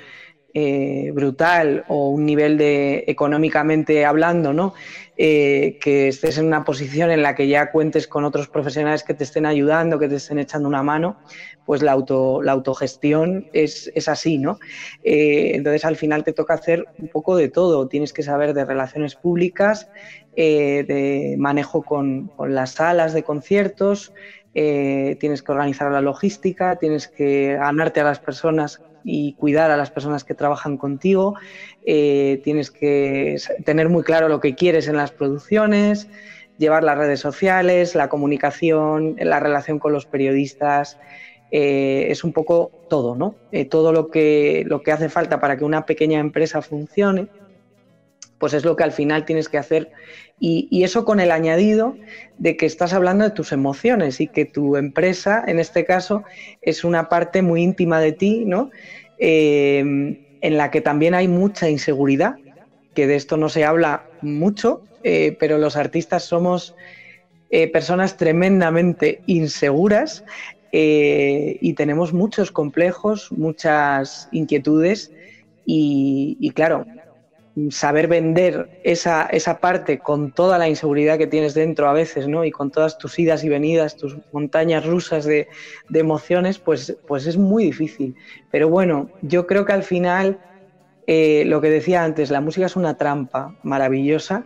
brutal o un nivel de económicamente hablando, ¿no? Que estés en una posición en la que ya cuentes con otros profesionales que te estén ayudando, que te estén echando una mano, pues la autogestión es así, ¿no? Entonces al final te toca hacer un poco de todo. Tienes que saber de relaciones públicas, de manejo con las salas de conciertos, tienes que organizar la logística, tienes que ganarte a las personas y cuidar a las personas que trabajan contigo, tienes que tener muy claro lo que quieres en las producciones, llevar las redes sociales, la comunicación, la relación con los periodistas, es un poco todo, ¿no? Todo lo que hace falta para que una pequeña empresa funcione, pues es lo que al final tienes que hacer, y eso con el añadido de que estás hablando de tus emociones y que tu empresa, en este caso, es una parte muy íntima de ti, ¿no? En la que también hay mucha inseguridad, que de esto no se habla mucho, pero los artistas somos personas tremendamente inseguras y tenemos muchos complejos, muchas inquietudes y claro, saber vender esa parte con toda la inseguridad que tienes dentro a veces, ¿no? Y con todas tus idas y venidas, tus montañas rusas de emociones, pues es muy difícil. Pero bueno, yo creo que al final, lo que decía antes, la música es una trampa maravillosa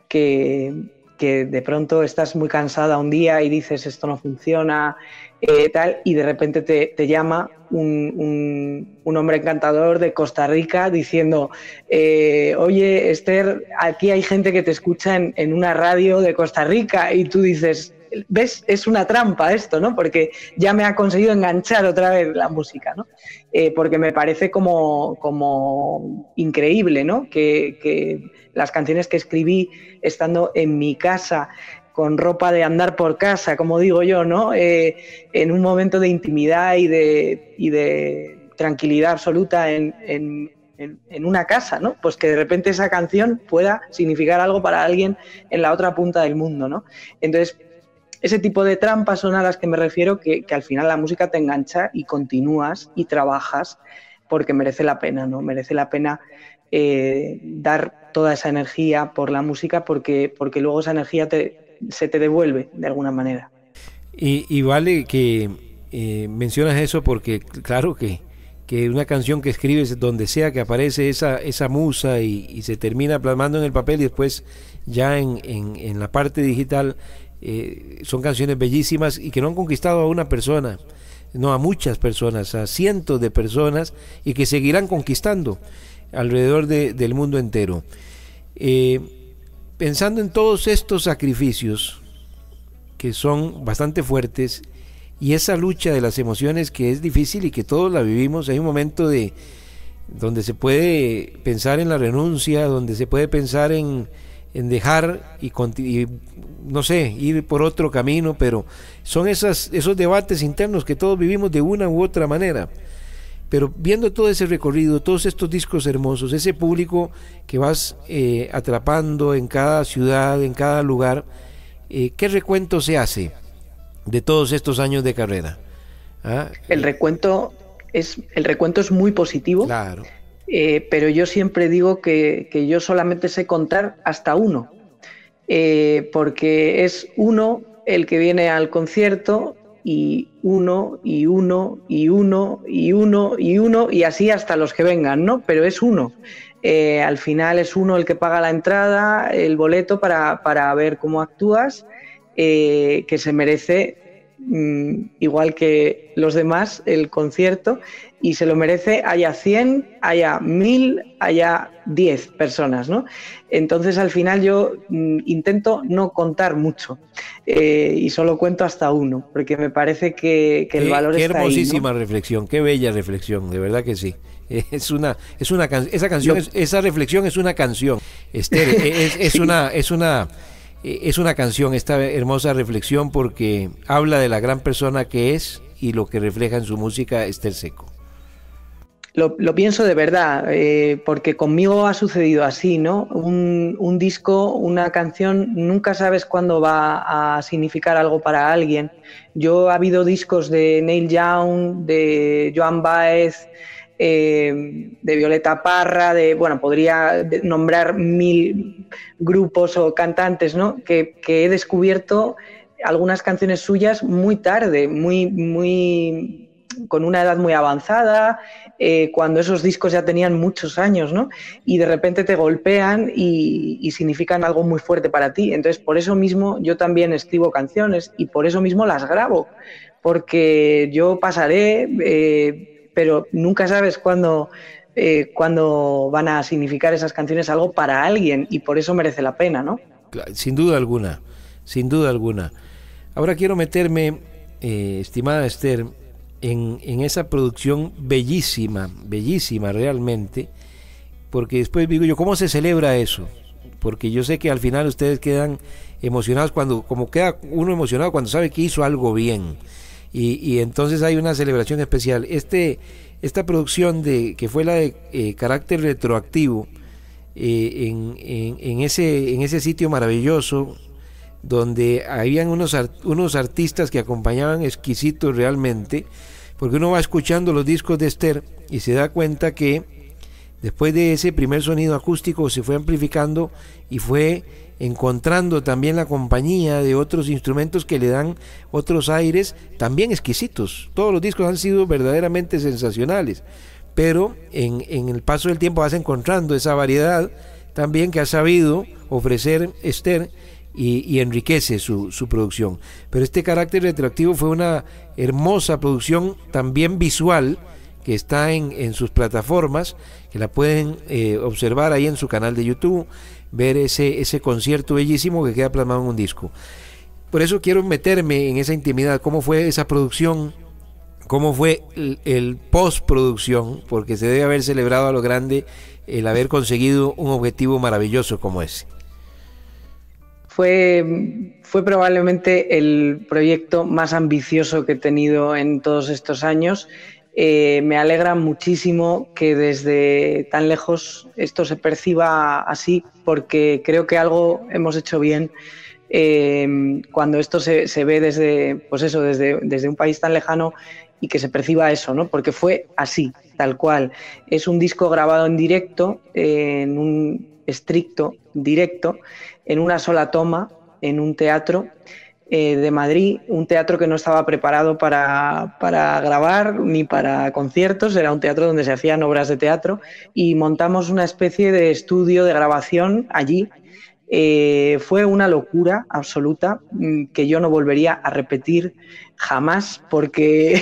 que de pronto estás muy cansada un día y dices esto no funciona, tal, y de repente te llama un hombre encantador de Costa Rica diciendo oye Esther, aquí hay gente que te escucha en una radio de Costa Rica, y tú dices, ¿ves? Es una trampa esto, ¿no? Porque ya me ha conseguido enganchar otra vez la música, ¿no? Porque me parece como increíble, ¿no? Que las canciones que escribí estando en mi casa, con ropa de andar por casa, como digo yo, ¿no? En un momento de intimidad y de tranquilidad absoluta en una casa, ¿no? Pues que de repente esa canción pueda significar algo para alguien en la otra punta del mundo, ¿no? Entonces, ese tipo de trampas son a las que me refiero, que al final la música te engancha y continúas y trabajas porque merece la pena, ¿no? Merece la pena dar toda esa energía por la música porque luego esa energía se te devuelve de alguna manera. Y vale que mencionas eso porque claro que una canción que escribes donde sea que aparece esa musa y se termina plasmando en el papel y después ya en la parte digital, son canciones bellísimas y que no han conquistado a una persona, no, a muchas personas, a cientos de personas, y que seguirán conquistando alrededor del mundo entero. Pensando en todos estos sacrificios que son bastante fuertes y esa lucha de las emociones que es difícil y que todos la vivimos, hay un momento donde se puede pensar en la renuncia, donde se puede pensar en dejar y no sé, ir por otro camino, pero son esos debates internos que todos vivimos de una u otra manera. Pero viendo todo ese recorrido, todos estos discos hermosos, ese público que vas atrapando en cada ciudad, en cada lugar, ¿qué recuento se hace de todos estos años de carrera? ¿Ah? El recuento es muy positivo. Claro. Pero yo siempre digo que yo solamente sé contar hasta 1, porque es 1 el que viene al concierto y 1 y 1 y 1 y 1 y 1 y así hasta los que vengan, ¿no? Pero es 1. Al final es 1 el que paga la entrada, el boleto para ver cómo actúas, que se merece igual que los demás el concierto, y se lo merece haya 100, haya 1000, haya 10 personas, ¿no? Entonces al final yo intento no contar mucho y solo cuento hasta 1, porque me parece que el valor qué está ahí, ¿no? hermosísima reflexión, qué bella reflexión, de verdad que sí. Esa reflexión es una canción, Esther, es una canción, esta hermosa reflexión, porque habla de la gran persona que es y lo que refleja en su música Esther Seco. Lo pienso de verdad, porque conmigo ha sucedido así, ¿no? Un disco, una canción, nunca sabes cuándo va a significar algo para alguien. Ha habido discos de Neil Young, de Joan Baez, de Violeta Parra, podría nombrar 1000 grupos o cantantes, ¿no? Que he descubierto algunas canciones suyas muy tarde, con una edad muy avanzada, cuando esos discos ya tenían muchos años, ¿no? Y de repente te golpean y significan algo muy fuerte para ti. Entonces, por eso mismo yo también escribo canciones y por eso mismo las grabo, porque yo pasaré, pero nunca sabes cuándo van a significar esas canciones algo para alguien, y por eso merece la pena, ¿no? Sin duda alguna, sin duda alguna. Ahora quiero meterme, estimada Esther, en esa producción bellísima, bellísima realmente, porque después digo yo, ¿cómo se celebra eso? Porque yo sé que al final ustedes quedan emocionados, como queda uno emocionado cuando sabe que hizo algo bien, y entonces hay una celebración especial. Esta producción que fue la de carácter retroactivo, en ese sitio maravilloso, donde habían unos artistas que acompañaban exquisitos realmente, porque uno va escuchando los discos de Esther y se da cuenta que después de ese primer sonido acústico se fue amplificando y fue encontrando también la compañía de otros instrumentos que le dan otros aires también exquisitos. Todos los discos han sido verdaderamente sensacionales, pero en el paso del tiempo vas encontrando esa variedad también que ha sabido ofrecer Esther, y enriquece su producción. Pero este carácter retroactivo fue una hermosa producción también visual, que está en sus plataformas, que la pueden observar ahí en su canal de YouTube, ver ese concierto bellísimo que queda plasmado en un disco. Por eso quiero meterme en esa intimidad, cómo fue esa producción, cómo fue el postproducción, porque se debe haber celebrado a lo grande el haber conseguido un objetivo maravilloso como ese. Fue probablemente el proyecto más ambicioso que he tenido en todos estos años. Me alegra muchísimo que desde tan lejos esto se perciba así, porque creo que algo hemos hecho bien cuando esto se ve desde un país tan lejano, y que se perciba eso, ¿no? Porque fue así, tal cual. Es un disco grabado en directo, en un estricto directo, en una sola toma, en un teatro de Madrid, un teatro que no estaba preparado para grabar ni para conciertos, era un teatro donde se hacían obras de teatro, y montamos una especie de estudio de grabación allí. Fue una locura absoluta que yo no volvería a repetir jamás, porque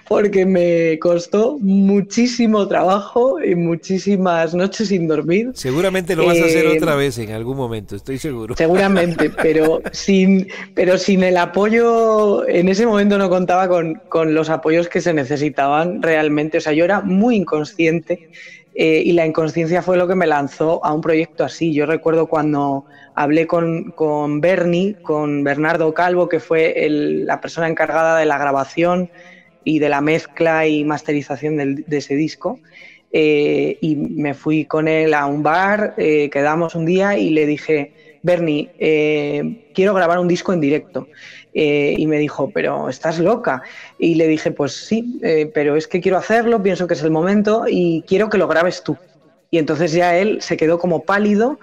porque me costó muchísimo trabajo y muchísimas noches sin dormir. Seguramente lo vas a hacer otra vez en algún momento, estoy seguro. Seguramente, pero sin el apoyo, en ese momento no contaba con los apoyos que se necesitaban realmente. O sea, yo era muy inconsciente, y la inconsciencia fue lo que me lanzó a un proyecto así. Yo recuerdo cuando hablé con Bernie, con Bernardo Calvo, que fue la persona encargada de la grabación y de la mezcla y masterización de ese disco, y me fui con él a un bar, quedamos un día y le dije, Berni, quiero grabar un disco en directo. Y me dijo, pero ¿estás loca? Y le dije, pues sí, pero es que quiero hacerlo, pienso que es el momento y quiero que lo grabes tú. Y entonces ya él se quedó como pálido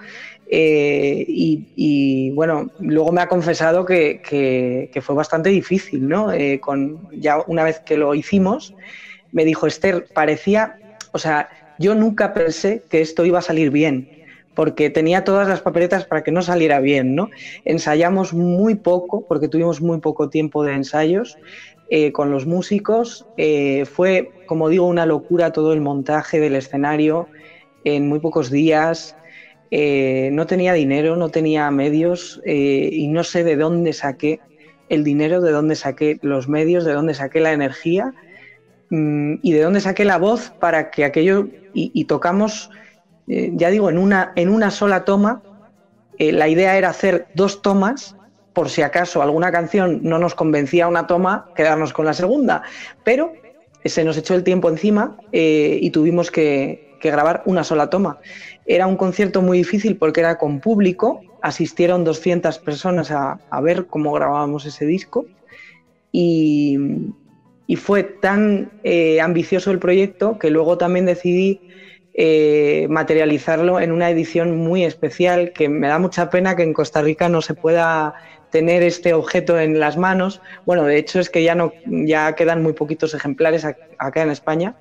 y bueno, luego me ha confesado que fue bastante difícil, ¿no? Ya una vez que lo hicimos, me dijo, Esther, parecía, o sea, yo nunca pensé que esto iba a salir bien, porque tenía todas las papeletas para que no saliera bien, ¿no? Ensayamos muy poco, porque tuvimos muy poco tiempo de ensayos con los músicos. Fue, como digo, una locura todo el montaje del escenario en muy pocos días. No tenía dinero, no tenía medios y no sé de dónde saqué el dinero, de dónde saqué los medios, de dónde saqué la energía y de dónde saqué la voz para que aquello... Y tocamos... ya digo, en una sola toma. La idea era hacer 2 tomas, por si acaso alguna canción no nos convencía una toma, quedarnos con la segunda, pero se nos echó el tiempo encima y tuvimos que grabar una sola toma. Era un concierto muy difícil porque era con público, asistieron 200 personas a ver cómo grabábamos ese disco y fue tan ambicioso el proyecto que luego también decidí materializarlo en una edición muy especial, que me da mucha pena que en Costa Rica no se pueda tener este objeto en las manos. Bueno, de hecho es que ya quedan muy poquitos ejemplares acá en España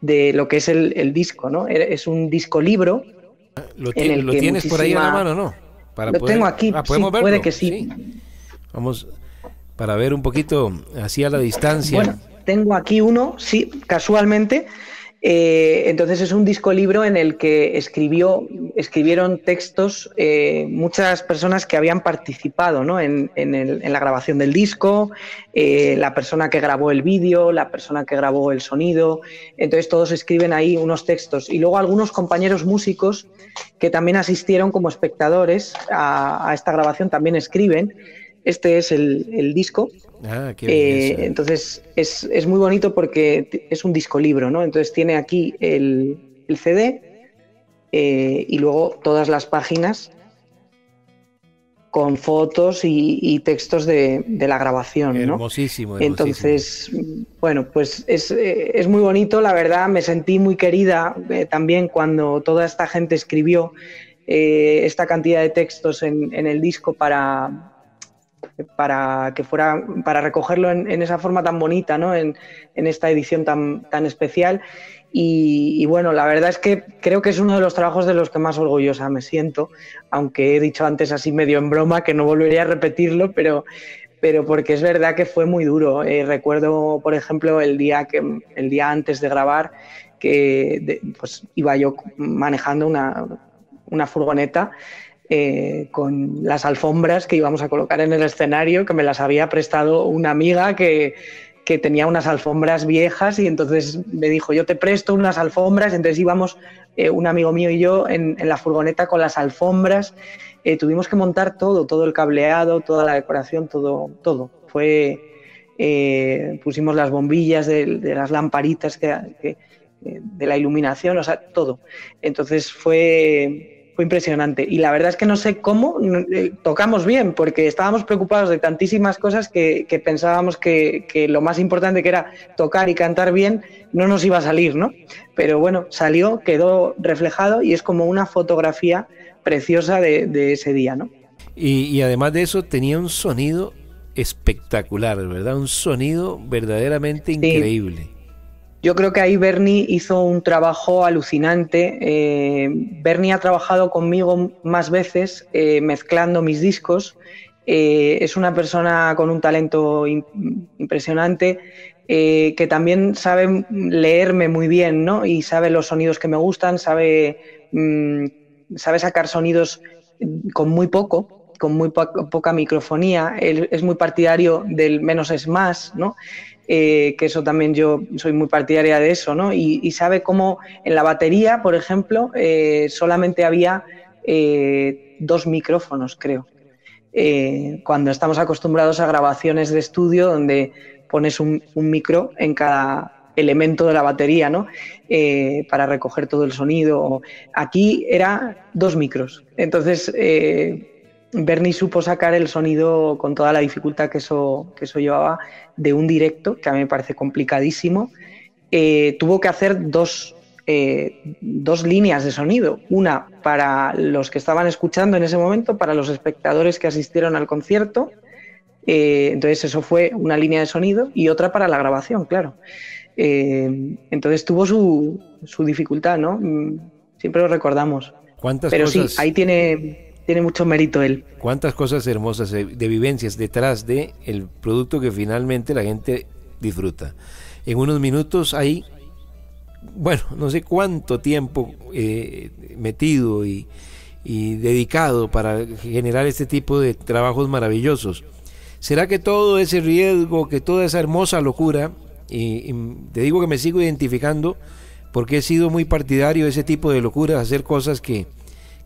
de lo que es el disco, ¿no? Es un disco libro. ¿Lo tienes por ahí en la mano, no? Tengo aquí, sí, ¿podemos verlo? puede que sí. Vamos para ver un poquito así a la distancia. Bueno, tengo aquí uno, sí, casualmente. Entonces es un disco libro en el que escribieron textos muchas personas que habían participado, ¿no? en la grabación del disco, la persona que grabó el vídeo, la persona que grabó el sonido. Entonces todos escriben ahí unos textos y luego algunos compañeros músicos que también asistieron como espectadores a esta grabación también escriben. Este es el disco. Ah, qué belleza. Entonces es muy bonito porque es un disco libro, ¿no? Entonces tiene aquí el CD y luego todas las páginas con fotos y textos de la grabación, ¿no? Hermosísimo, hermosísimo. Entonces, bueno, pues es muy bonito, la verdad. Me sentí muy querida también cuando toda esta gente escribió esta cantidad de textos en el disco para recogerlo en esa forma tan bonita, ¿no? En esta edición tan especial. Y bueno, la verdad es que creo que es uno de los trabajos de los que más orgullosa me siento, aunque he dicho antes así medio en broma que no volvería a repetirlo, pero porque es verdad que fue muy duro. Recuerdo, por ejemplo, el día antes de grabar, pues iba yo manejando una furgoneta con las alfombras que íbamos a colocar en el escenario, que me las había prestado una amiga que tenía unas alfombras viejas y entonces me dijo, yo te presto unas alfombras. Entonces íbamos un amigo mío y yo en la furgoneta con las alfombras. Tuvimos que montar todo el cableado, toda la decoración, todo. Pusimos las bombillas de las lamparitas de la iluminación, o sea, todo. Entonces fue impresionante y la verdad es que no sé cómo tocamos bien, porque estábamos preocupados de tantísimas cosas que pensábamos que lo más importante, que era tocar y cantar bien, no nos iba a salir, ¿no? Pero bueno, salió, quedó reflejado y es como una fotografía preciosa de ese día, ¿no? Y además de eso tenía un sonido espectacular, ¿verdad? Un sonido verdaderamente increíble. Sí. Yo creo que ahí Berni hizo un trabajo alucinante. Berni ha trabajado conmigo más veces mezclando mis discos. Es una persona con un talento impresionante que también sabe leerme muy bien, ¿no? Y sabe los sonidos que me gustan, sabe sacar sonidos con muy poca microfonía. Él es muy partidario del menos es más, ¿no? Que eso también yo soy muy partidaria de eso, ¿no? Y sabe cómo en la batería, por ejemplo, solamente había 2 micrófonos, creo. Cuando estamos acostumbrados a grabaciones de estudio donde pones un micro en cada elemento de la batería, ¿no? Para recoger todo el sonido. Aquí era 2 micros. Entonces Bernie supo sacar el sonido con toda la dificultad que eso llevaba de un directo, que a mí me parece complicadísimo. Tuvo que hacer dos líneas de sonido, una para los que estaban escuchando en ese momento, para los espectadores que asistieron al concierto. Entonces eso fue una línea de sonido, y otra para la grabación, claro. Entonces tuvo su dificultad, ¿no? Siempre lo recordamos. Pero cosas... sí, ahí tiene mucho mérito él. Cuántas cosas hermosas de vivencias detrás de el producto que finalmente la gente disfruta. En unos minutos hay, bueno, no sé cuánto tiempo metido y dedicado para generar este tipo de trabajos maravillosos. ¿Será que todo ese riesgo, que toda esa hermosa locura, y te digo que me sigo identificando porque he sido muy partidario de ese tipo de locuras, hacer cosas que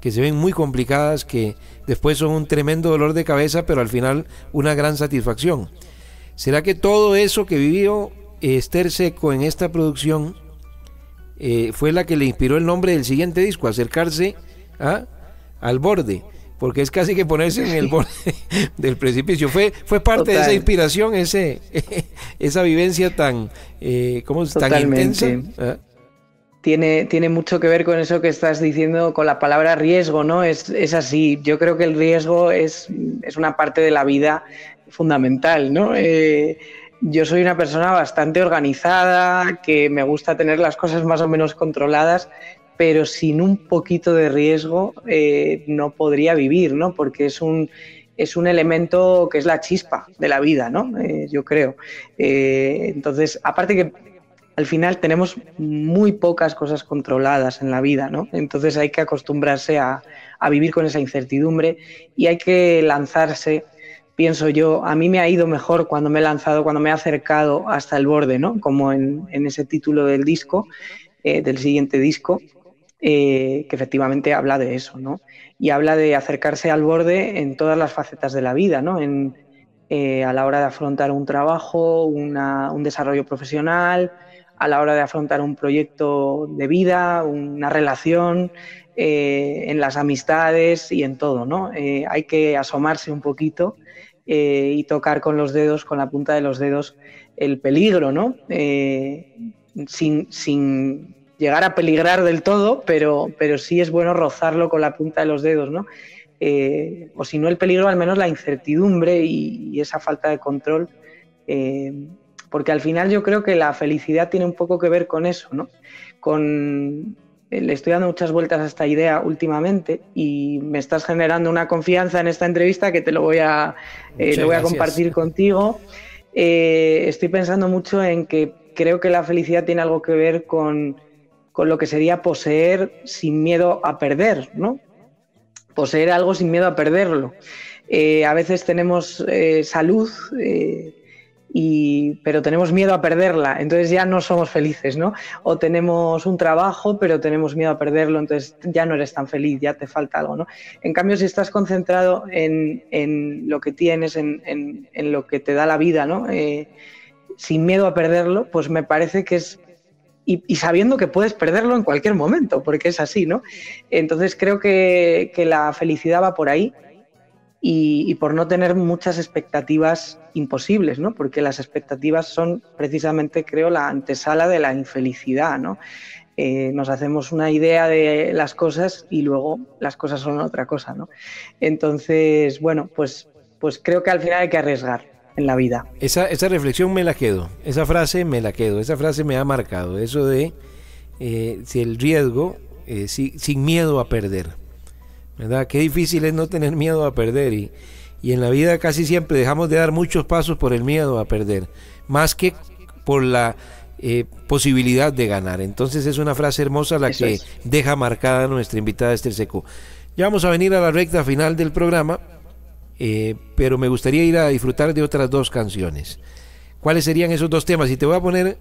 se ven muy complicadas, que después son un tremendo dolor de cabeza, pero al final una gran satisfacción? ¿Será que todo eso que vivió Esther Seco en esta producción fue la que le inspiró el nombre del siguiente disco, Acercarse al Borde? Porque es casi que ponerse en el borde del precipicio. Fue parte de esa inspiración, esa vivencia tan intensa. Tiene mucho que ver con eso que estás diciendo, con la palabra riesgo, ¿no? Es así. Yo creo que el riesgo es una parte de la vida fundamental, ¿no? Yo soy una persona bastante organizada, que me gusta tener las cosas más o menos controladas, pero sin un poquito de riesgo no podría vivir, ¿no? Porque es un elemento que es la chispa de la vida, ¿no? Yo creo. Entonces, aparte que al final tenemos muy pocas cosas controladas en la vida, ¿no? Entonces hay que acostumbrarse a vivir con esa incertidumbre, y hay que lanzarse, pienso yo. A mí me ha ido mejor cuando me he lanzado, cuando me he acercado hasta el borde, ¿no? Como en ese título del disco, del siguiente disco. Que efectivamente habla de eso, ¿no? Y habla de acercarse al borde en todas las facetas de la vida, ¿no? A la hora de afrontar un trabajo, un desarrollo profesional, a la hora de afrontar un proyecto de vida, una relación, en las amistades y en todo, ¿no? Hay que asomarse un poquito y tocar con los dedos, con la punta de los dedos, el peligro, ¿no? Sin llegar a peligrar del todo, pero sí es bueno rozarlo con la punta de los dedos, ¿no? O si no el peligro, al menos la incertidumbre y esa falta de control, porque al final yo creo que la felicidad tiene un poco que ver con eso, ¿no? Le estoy dando muchas vueltas a esta idea últimamente, y me estás generando una confianza en esta entrevista que lo voy a compartir contigo. Estoy pensando mucho en que creo que la felicidad tiene algo que ver con lo que sería poseer sin miedo a perder, ¿no? Poseer algo sin miedo a perderlo. A veces tenemos salud, pero tenemos miedo a perderla, entonces ya no somos felices, ¿no? O tenemos un trabajo, pero tenemos miedo a perderlo, entonces ya no eres tan feliz, ya te falta algo, ¿no? En cambio, si estás concentrado en lo que tienes, en lo que te da la vida, ¿no? Sin miedo a perderlo, pues me parece que es... Y sabiendo que puedes perderlo en cualquier momento, porque es así, ¿no? Entonces creo que la felicidad va por ahí, y por no tener muchas expectativas imposibles, ¿no? Porque las expectativas son precisamente, creo, la antesala de la infelicidad, ¿no? Nos hacemos una idea de las cosas y luego las cosas son otra cosa, ¿no? Entonces, bueno, pues creo que al final hay que arriesgar en la vida. Esa reflexión me la quedo, esa frase me la quedo, esa frase me ha marcado, eso de si el riesgo, sin miedo a perder, ¿verdad? Qué difícil es no tener miedo a perder, y en la vida casi siempre dejamos de dar muchos pasos por el miedo a perder, más que por la posibilidad de ganar. Entonces es una frase hermosa la que deja marcada nuestra invitada Esther Seco. Ya vamos a venir a la recta final del programa, pero me gustaría ir a disfrutar de otras dos canciones. ¿Cuáles serían esos dos temas? Y te voy a poner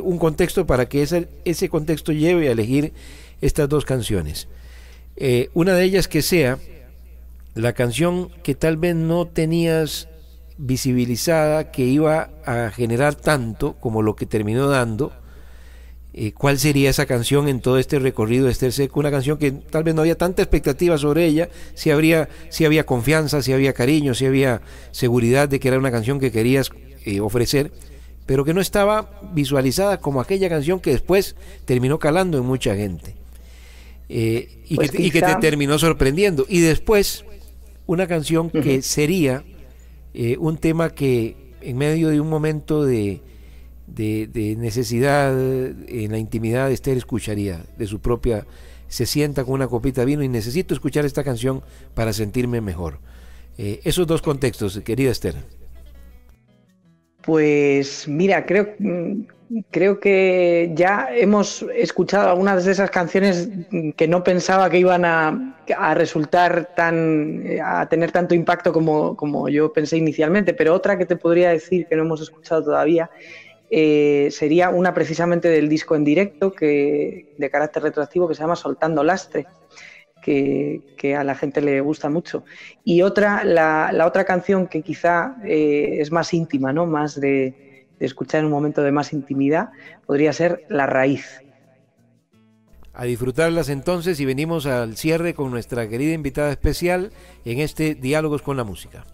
un contexto para que ese contexto lleve a elegir estas dos canciones. Una de ellas que sea la canción que tal vez no tenías visibilizada, que iba a generar tanto como lo que terminó dando, cuál sería esa canción en todo este recorrido de Esther Seco, una canción que tal vez no había tanta expectativa sobre ella, si había confianza, si había cariño, si había seguridad de que era una canción que querías ofrecer, pero que no estaba visualizada como aquella canción que después terminó calando en mucha gente, y que te terminó sorprendiendo. Y después una canción que sería un tema que en medio de un momento de necesidad en la intimidad, Esther escucharía de su propia, se sienta con una copita de vino y necesito escuchar esta canción para sentirme mejor. Esos dos contextos, querida Esther. Pues mira, creo que ya hemos escuchado algunas de esas canciones que no pensaba que iban a resultar a tener tanto impacto como yo pensé inicialmente, pero otra que te podría decir que no hemos escuchado todavía sería una precisamente del disco en directo de carácter retroactivo que se llama Soltando Lastre, que a la gente le gusta mucho. Y la otra canción que quizá es más íntima, ¿no? Más de escuchar en un momento de más intimidad, podría ser La Raíz. A disfrutarlas entonces, y venimos al cierre con nuestra querida invitada especial en este Diálogos con la Música.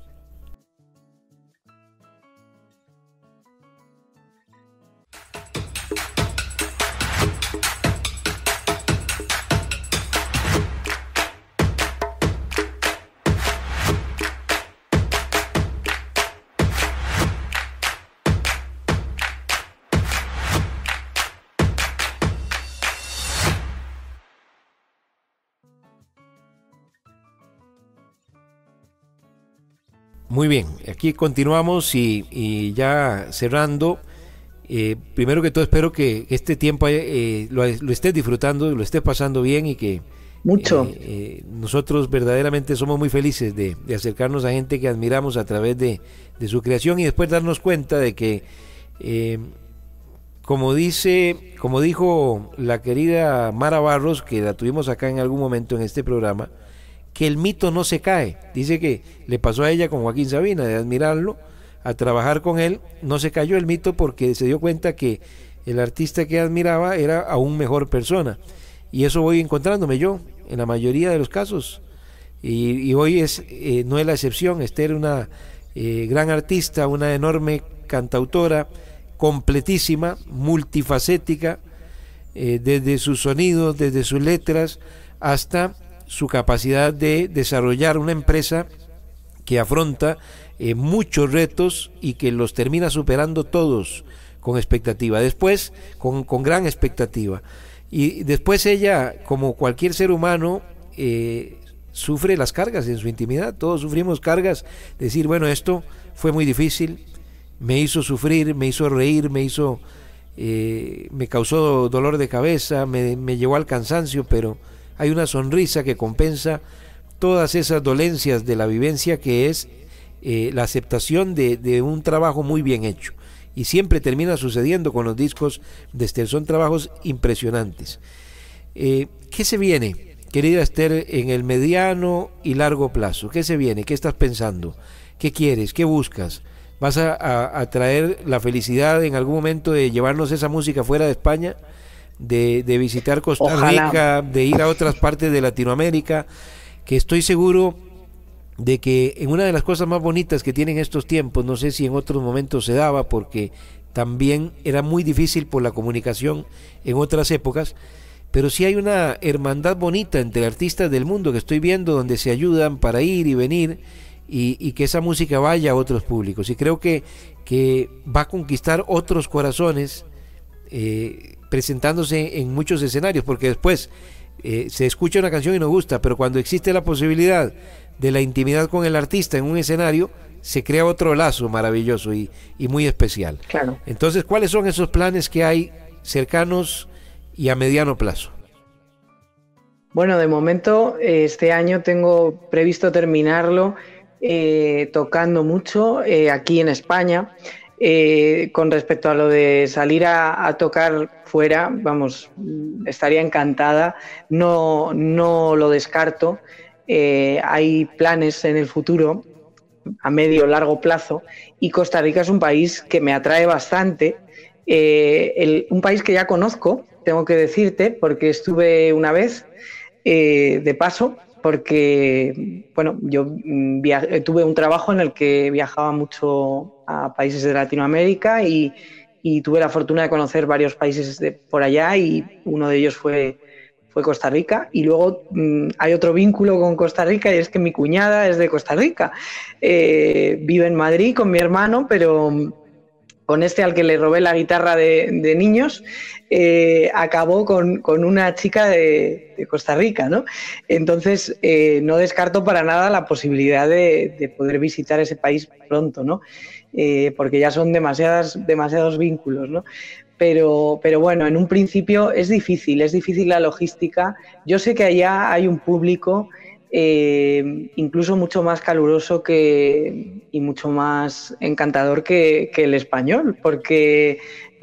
Muy bien, aquí continuamos y ya cerrando. Primero que todo espero que este tiempo lo estés disfrutando, lo estés pasando bien y que mucho. Nosotros verdaderamente somos muy felices de acercarnos a gente que admiramos a través de su creación y después darnos cuenta de que, como dijo la querida Mara Barros, que la tuvimos acá en algún momento en este programa, que el mito no se cae. Dice que le pasó a ella con Joaquín Sabina, de admirarlo, a trabajar con él, no se cayó el mito porque se dio cuenta que el artista que admiraba era aún mejor persona, y eso voy encontrándome yo en la mayoría de los casos, y hoy no es la excepción. Esther, una gran artista, una enorme cantautora, completísima, multifacética, desde sus sonidos, desde sus letras, hasta su capacidad de desarrollar una empresa que afronta muchos retos y que los termina superando todos con expectativa, después con gran expectativa, y después ella, como cualquier ser humano, sufre las cargas en su intimidad. Todos sufrimos cargas, decir, bueno, esto fue muy difícil, me hizo sufrir, me hizo reír, me causó dolor de cabeza, me llevó al cansancio, pero hay una sonrisa que compensa todas esas dolencias de la vivencia, que es la aceptación de un trabajo muy bien hecho. Y siempre termina sucediendo con los discos de Esther, son trabajos impresionantes. ¿Qué se viene, querida Esther, en el mediano y largo plazo? ¿Qué se viene? ¿Qué estás pensando? ¿Qué quieres? ¿Qué buscas? ¿Vas a traer la felicidad en algún momento de llevarnos esa música fuera de España? De visitar Costa Rica, de ir a otras partes de Latinoamérica, que estoy seguro de que en una de las cosas más bonitas que tienen estos tiempos, no sé si en otros momentos se daba, porque también era muy difícil por la comunicación en otras épocas, pero sí hay una hermandad bonita entre artistas del mundo que estoy viendo, donde se ayudan para ir y venir, y que esa música vaya a otros públicos, y creo que va a conquistar otros corazones, presentándose en muchos escenarios, porque después se escucha una canción y nos gusta, pero cuando existe la posibilidad de la intimidad con el artista en un escenario, se crea otro lazo maravilloso y muy especial. Claro. Entonces, ¿cuáles son esos planes que hay cercanos y a mediano plazo? Bueno, de momento este año tengo previsto terminarlo tocando mucho aquí en España. Con respecto a lo de salir a tocar fuera, vamos, estaría encantada, no lo descarto. Hay planes en el futuro a medio o largo plazo, y Costa Rica es un país que me atrae bastante, un país que ya conozco, tengo que decirte, porque estuve una vez de paso, porque, bueno, yo tuve un trabajo en el que viajaba mucho a países de Latinoamérica y tuve la fortuna de conocer varios países por allá, y uno de ellos fue Costa Rica. Y luego hay otro vínculo con Costa Rica, y es que mi cuñada es de Costa Rica. Vive en Madrid con mi hermano, pero con este al que le robé la guitarra de niños, acabó con una chica de Costa Rica, ¿no? Entonces, no descarto para nada la posibilidad de poder visitar ese país pronto, ¿no? Porque ya son demasiados vínculos, ¿no? Pero bueno, en un principio es difícil la logística. Yo sé que allá hay un público incluso mucho más caluroso y mucho más encantador que el español, porque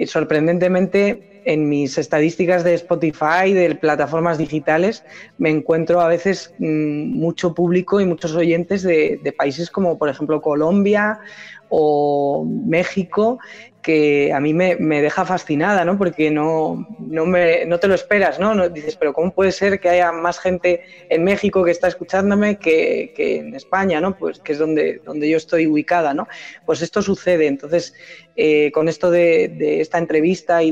sorprendentemente en mis estadísticas de Spotify, de plataformas digitales, me encuentro a veces mucho público y muchos oyentes de países como, por ejemplo, Colombia o México, que a mí me deja fascinada, ¿no? Porque no te lo esperas, ¿no? Dices, pero ¿cómo puede ser que haya más gente en México que está escuchándome que en España, ¿no? Pues que es donde yo estoy ubicada, ¿no? Pues esto sucede. Entonces, con esto de esta entrevista y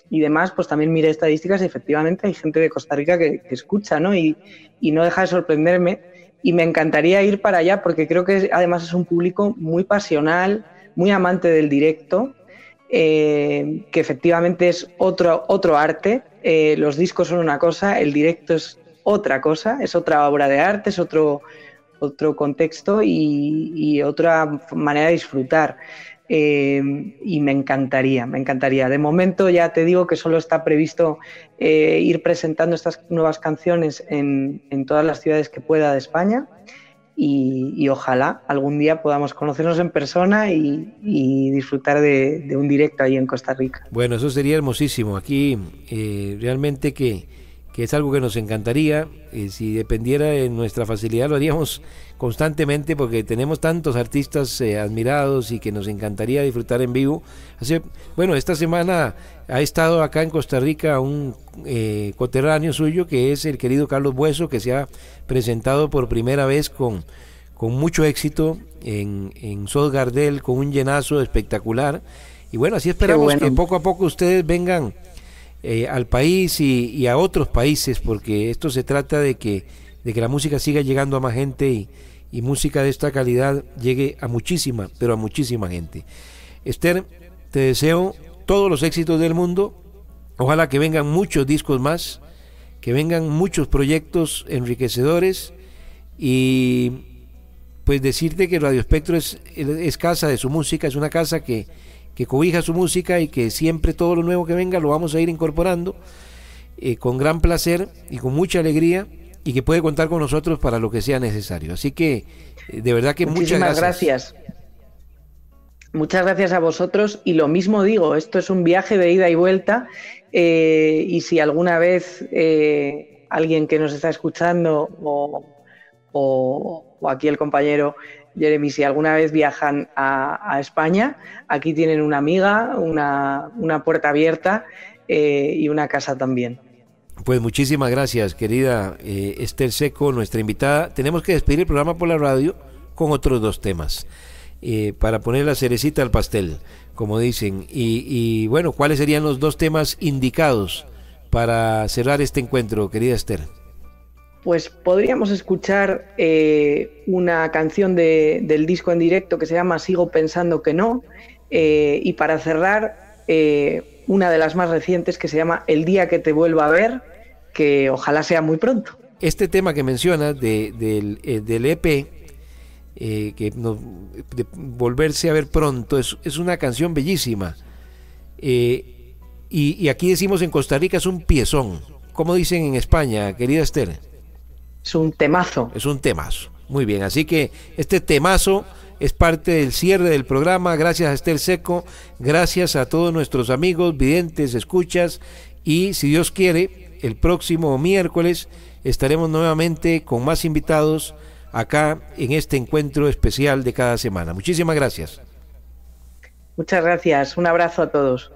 demás, pues también miré estadísticas y efectivamente hay gente de Costa Rica que escucha, ¿no? Y no deja de sorprenderme, y me encantaría ir para allá, porque creo que además es un público muy pasional, muy amante del directo, que efectivamente es otro arte. Los discos son una cosa, el directo es otra cosa, es otra obra de arte, es otro contexto y otra manera de disfrutar. Y me encantaría. De momento ya te digo que solo está previsto ir presentando estas nuevas canciones en todas las ciudades que pueda de España, y ojalá algún día podamos conocernos en persona y disfrutar de un directo ahí en Costa Rica. Bueno, eso sería hermosísimo. Aquí realmente que es algo que nos encantaría. Si dependiera de nuestra facilidad lo haríamos constantemente, porque tenemos tantos artistas admirados y que nos encantaría disfrutar en vivo. Bueno, esta semana ha estado acá en Costa Rica un coterráneo suyo, que es el querido Carlos Bueso, que se ha presentado por primera vez con mucho éxito en Sos Gardel, con un llenazo espectacular. Y bueno, así esperamos que poco a poco ustedes vengan al país y a otros países, porque esto se trata de que la música siga llegando a más gente y música de esta calidad llegue a muchísima, pero a muchísima gente. Esther, te deseo todos los éxitos del mundo. Ojalá que vengan muchos discos más, que vengan muchos proyectos enriquecedores, y pues decirte que Radio Espectro es casa de su música, es una casa que cobija su música, y que siempre todo lo nuevo que venga lo vamos a ir incorporando con gran placer y con mucha alegría, y que puede contar con nosotros para lo que sea necesario. Así que de verdad que muchas gracias. Muchas gracias a vosotros, y lo mismo digo, esto es un viaje de ida y vuelta, y si alguna vez alguien que nos está escuchando o aquí el compañero Jeremy, si alguna vez viajan a España, aquí tienen una amiga, una puerta abierta y una casa también. Pues muchísimas gracias, querida Esther Seco, nuestra invitada. Tenemos que despedir el programa por la radio con otros dos temas, para poner la cerecita al pastel, como dicen. Y bueno, ¿cuáles serían los dos temas indicados para cerrar este encuentro, querida Esther? Pues podríamos escuchar una canción del disco en directo que se llama Sigo pensando que no, y para cerrar una de las más recientes que se llama El día que te vuelva a ver, que ojalá sea muy pronto. Este tema que mencionas del EP, de volverse a ver pronto, es una canción bellísima, y aquí decimos en Costa Rica es un piezón. ¿Cómo dicen en España, querida Esther? Es un temazo. Es un temazo. Muy bien, así que este temazo es parte del cierre del programa. Gracias a Esther Seco, gracias a todos nuestros amigos, videntes, escuchas, y si Dios quiere, el próximo miércoles estaremos nuevamente con más invitados acá en este encuentro especial de cada semana. Muchísimas gracias. Muchas gracias, un abrazo a todos.